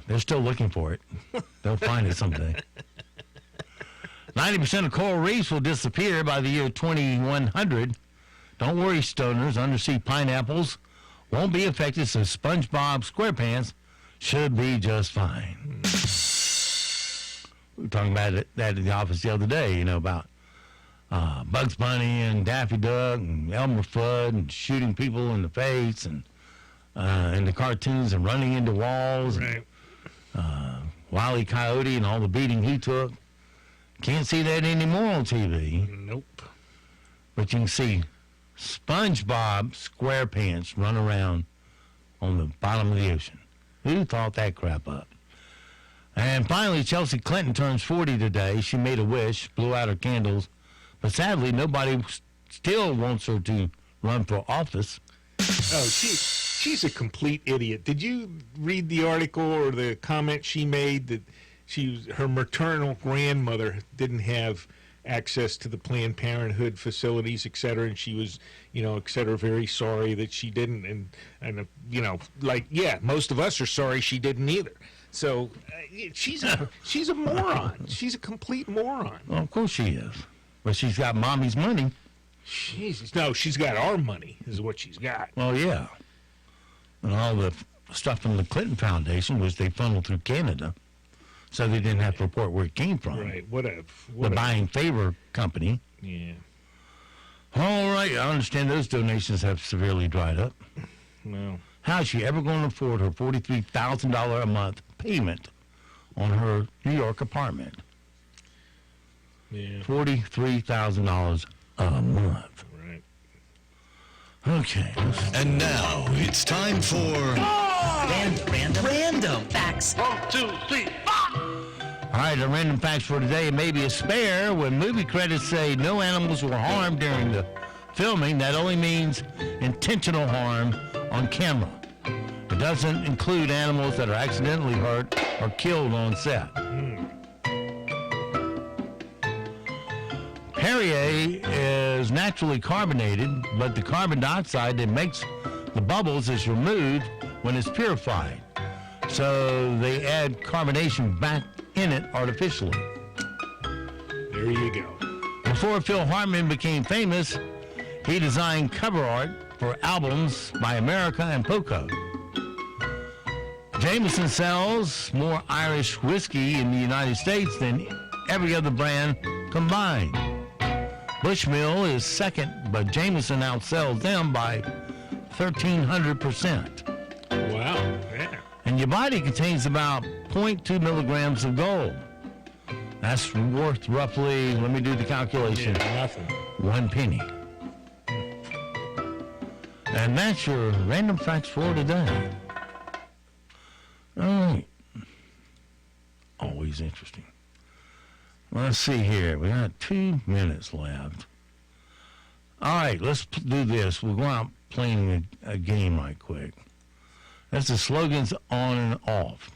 S1: They're still looking for it. They'll find it someday. 90% of coral reefs will disappear by the year 2100. Don't worry, stoners. Undersea pineapples won't be affected, so SpongeBob SquarePants should be just fine. We were talking about that in the office the other day, about Bugs Bunny and Daffy Duck and Elmer Fudd and shooting people in the face and in the cartoons and running into walls.
S14: Right.
S1: And, Wile E. Coyote and all the beating he took. Can't see that anymore on TV.
S14: Nope.
S1: But you can see SpongeBob SquarePants run around on the bottom of the ocean. Who thought that crap up? And finally, Chelsea Clinton turns 40 today. She made a wish, blew out her candles, but sadly, nobody still wants her to run for office.
S14: Oh, she's a complete idiot. Did you read the article or the comment she made that her maternal grandmother didn't have access to the Planned Parenthood facilities, et cetera, and she was, et cetera, very sorry that she didn't, and most of us are sorry she didn't either. So she's a moron. She's a complete moron.
S1: Well, of course she is, but she's got mommy's money.
S14: Jesus, no, she's got our money, is what she's got.
S1: Well, yeah, and all the stuff from the Clinton Foundation was they funneled through Canada. So they didn't have to report where it came from.
S14: Right,
S1: the buying favor company.
S14: Yeah.
S1: All right, I understand those donations have severely dried up.
S14: Well.
S1: How is she ever going to afford her $43,000 a month payment on her New York apartment?
S14: Yeah.
S1: $43,000 a month.
S14: Right.
S1: Okay.
S8: And now it's time for...
S5: Random facts.
S10: 1, 2, 3, 4.
S1: All right, the random facts for today. It may be a spare. When movie credits say no animals were harmed during the filming, that only means intentional harm on camera. It doesn't include animals that are accidentally hurt or killed on set. Perrier is naturally carbonated, but the carbon dioxide that makes the bubbles is removed when it's purified. So they add carbonation back in it artificially.
S14: There you go.
S1: Before Phil Hartman became famous, he designed cover art for albums by America and Poco. Jameson sells more Irish whiskey in the United States than every other brand combined. Bushmill is second, but Jameson outsells them by 1,300%.
S14: Wow. Yeah.
S1: And your body contains about 0.2 milligrams of gold. That's worth roughly, let me do the calculation,
S14: nothing.
S1: 1 penny. And that's your random facts for today. All right. Always interesting. Let's see here. We got 2 minutes left. All right, let's do this. We'll go out playing a game right quick. That's the slogans on and off.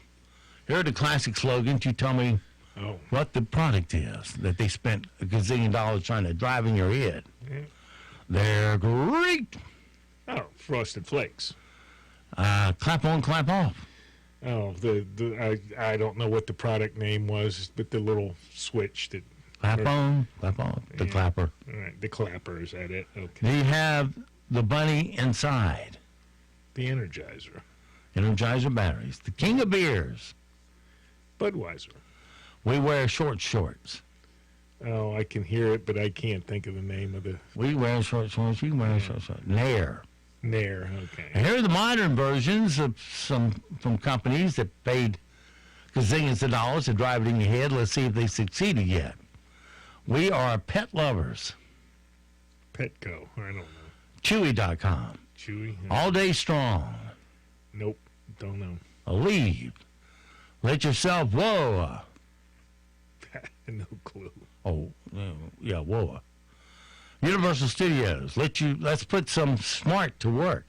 S1: Here are the classic slogans. You tell me what the product is that they spent a gazillion dollars trying to drive in your head.
S14: Yeah.
S1: They're great.
S14: Oh, Frosted Flakes.
S1: Clap on, clap off.
S14: Oh, I don't know what the product name was, but the little switch that...
S1: Clap on, clap off. The clapper.
S14: All right, the clapper, is that it? Okay.
S1: They have the bunny inside.
S14: The Energizer.
S1: Energizer batteries. The king of beers.
S14: Budweiser.
S1: We wear short shorts.
S14: Oh, I can hear it, but I can't think of the name of the...
S1: We wear short shorts. You wear short shorts. Nair.
S14: Nair, okay.
S1: And here are the modern versions of some from companies that paid gazillions of dollars to drive it in your head. Let's see if they succeeded yet. We are pet lovers.
S14: Petco. I don't know.
S1: Chewy.com.
S14: Chewy?
S1: All Day Strong.
S14: Nope. Don't know.
S1: Leave. Let yourself whoa.
S14: No clue.
S1: Oh, yeah, whoa. Universal Studios. Let's put some smart to work.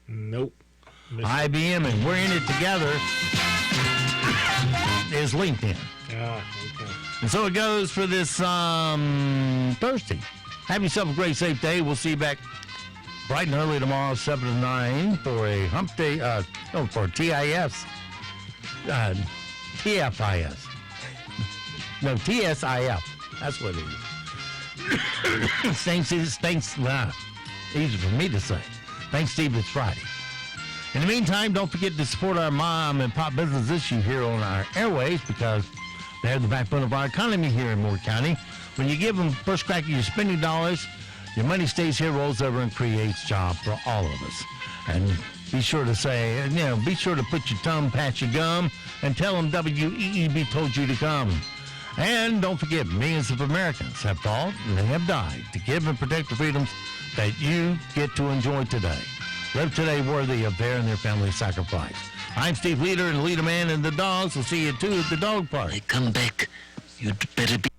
S14: Nope.
S1: IBM and we're in it together is LinkedIn.
S14: Ah, okay.
S1: And so it goes for this Thursday. Have yourself a great, safe day. We'll see you back bright and early tomorrow, 7 to 9, for a hump day, for TIS. TFIS. No, TSIF. That's what it is. Thanks, easy for me to say. Thanks, Steve, it's Friday. In the meantime, don't forget to support our mom and pop business issue here on our airways, because they're the backbone of our economy here in Moore County. When you give them first crack at your spending dollars, your money stays here, rolls over, and creates jobs for all of us. And be sure to say, be sure to put your tongue past your gum and tell them WEEB told you to come. And don't forget, millions of Americans have fought and they have died to give and protect the freedoms that you get to enjoy today. Live today worthy of their and their family's sacrifice. I'm Steve Leader and Leader Man and the dogs. We'll see you too at the dog park.
S4: Come back. You'd better be...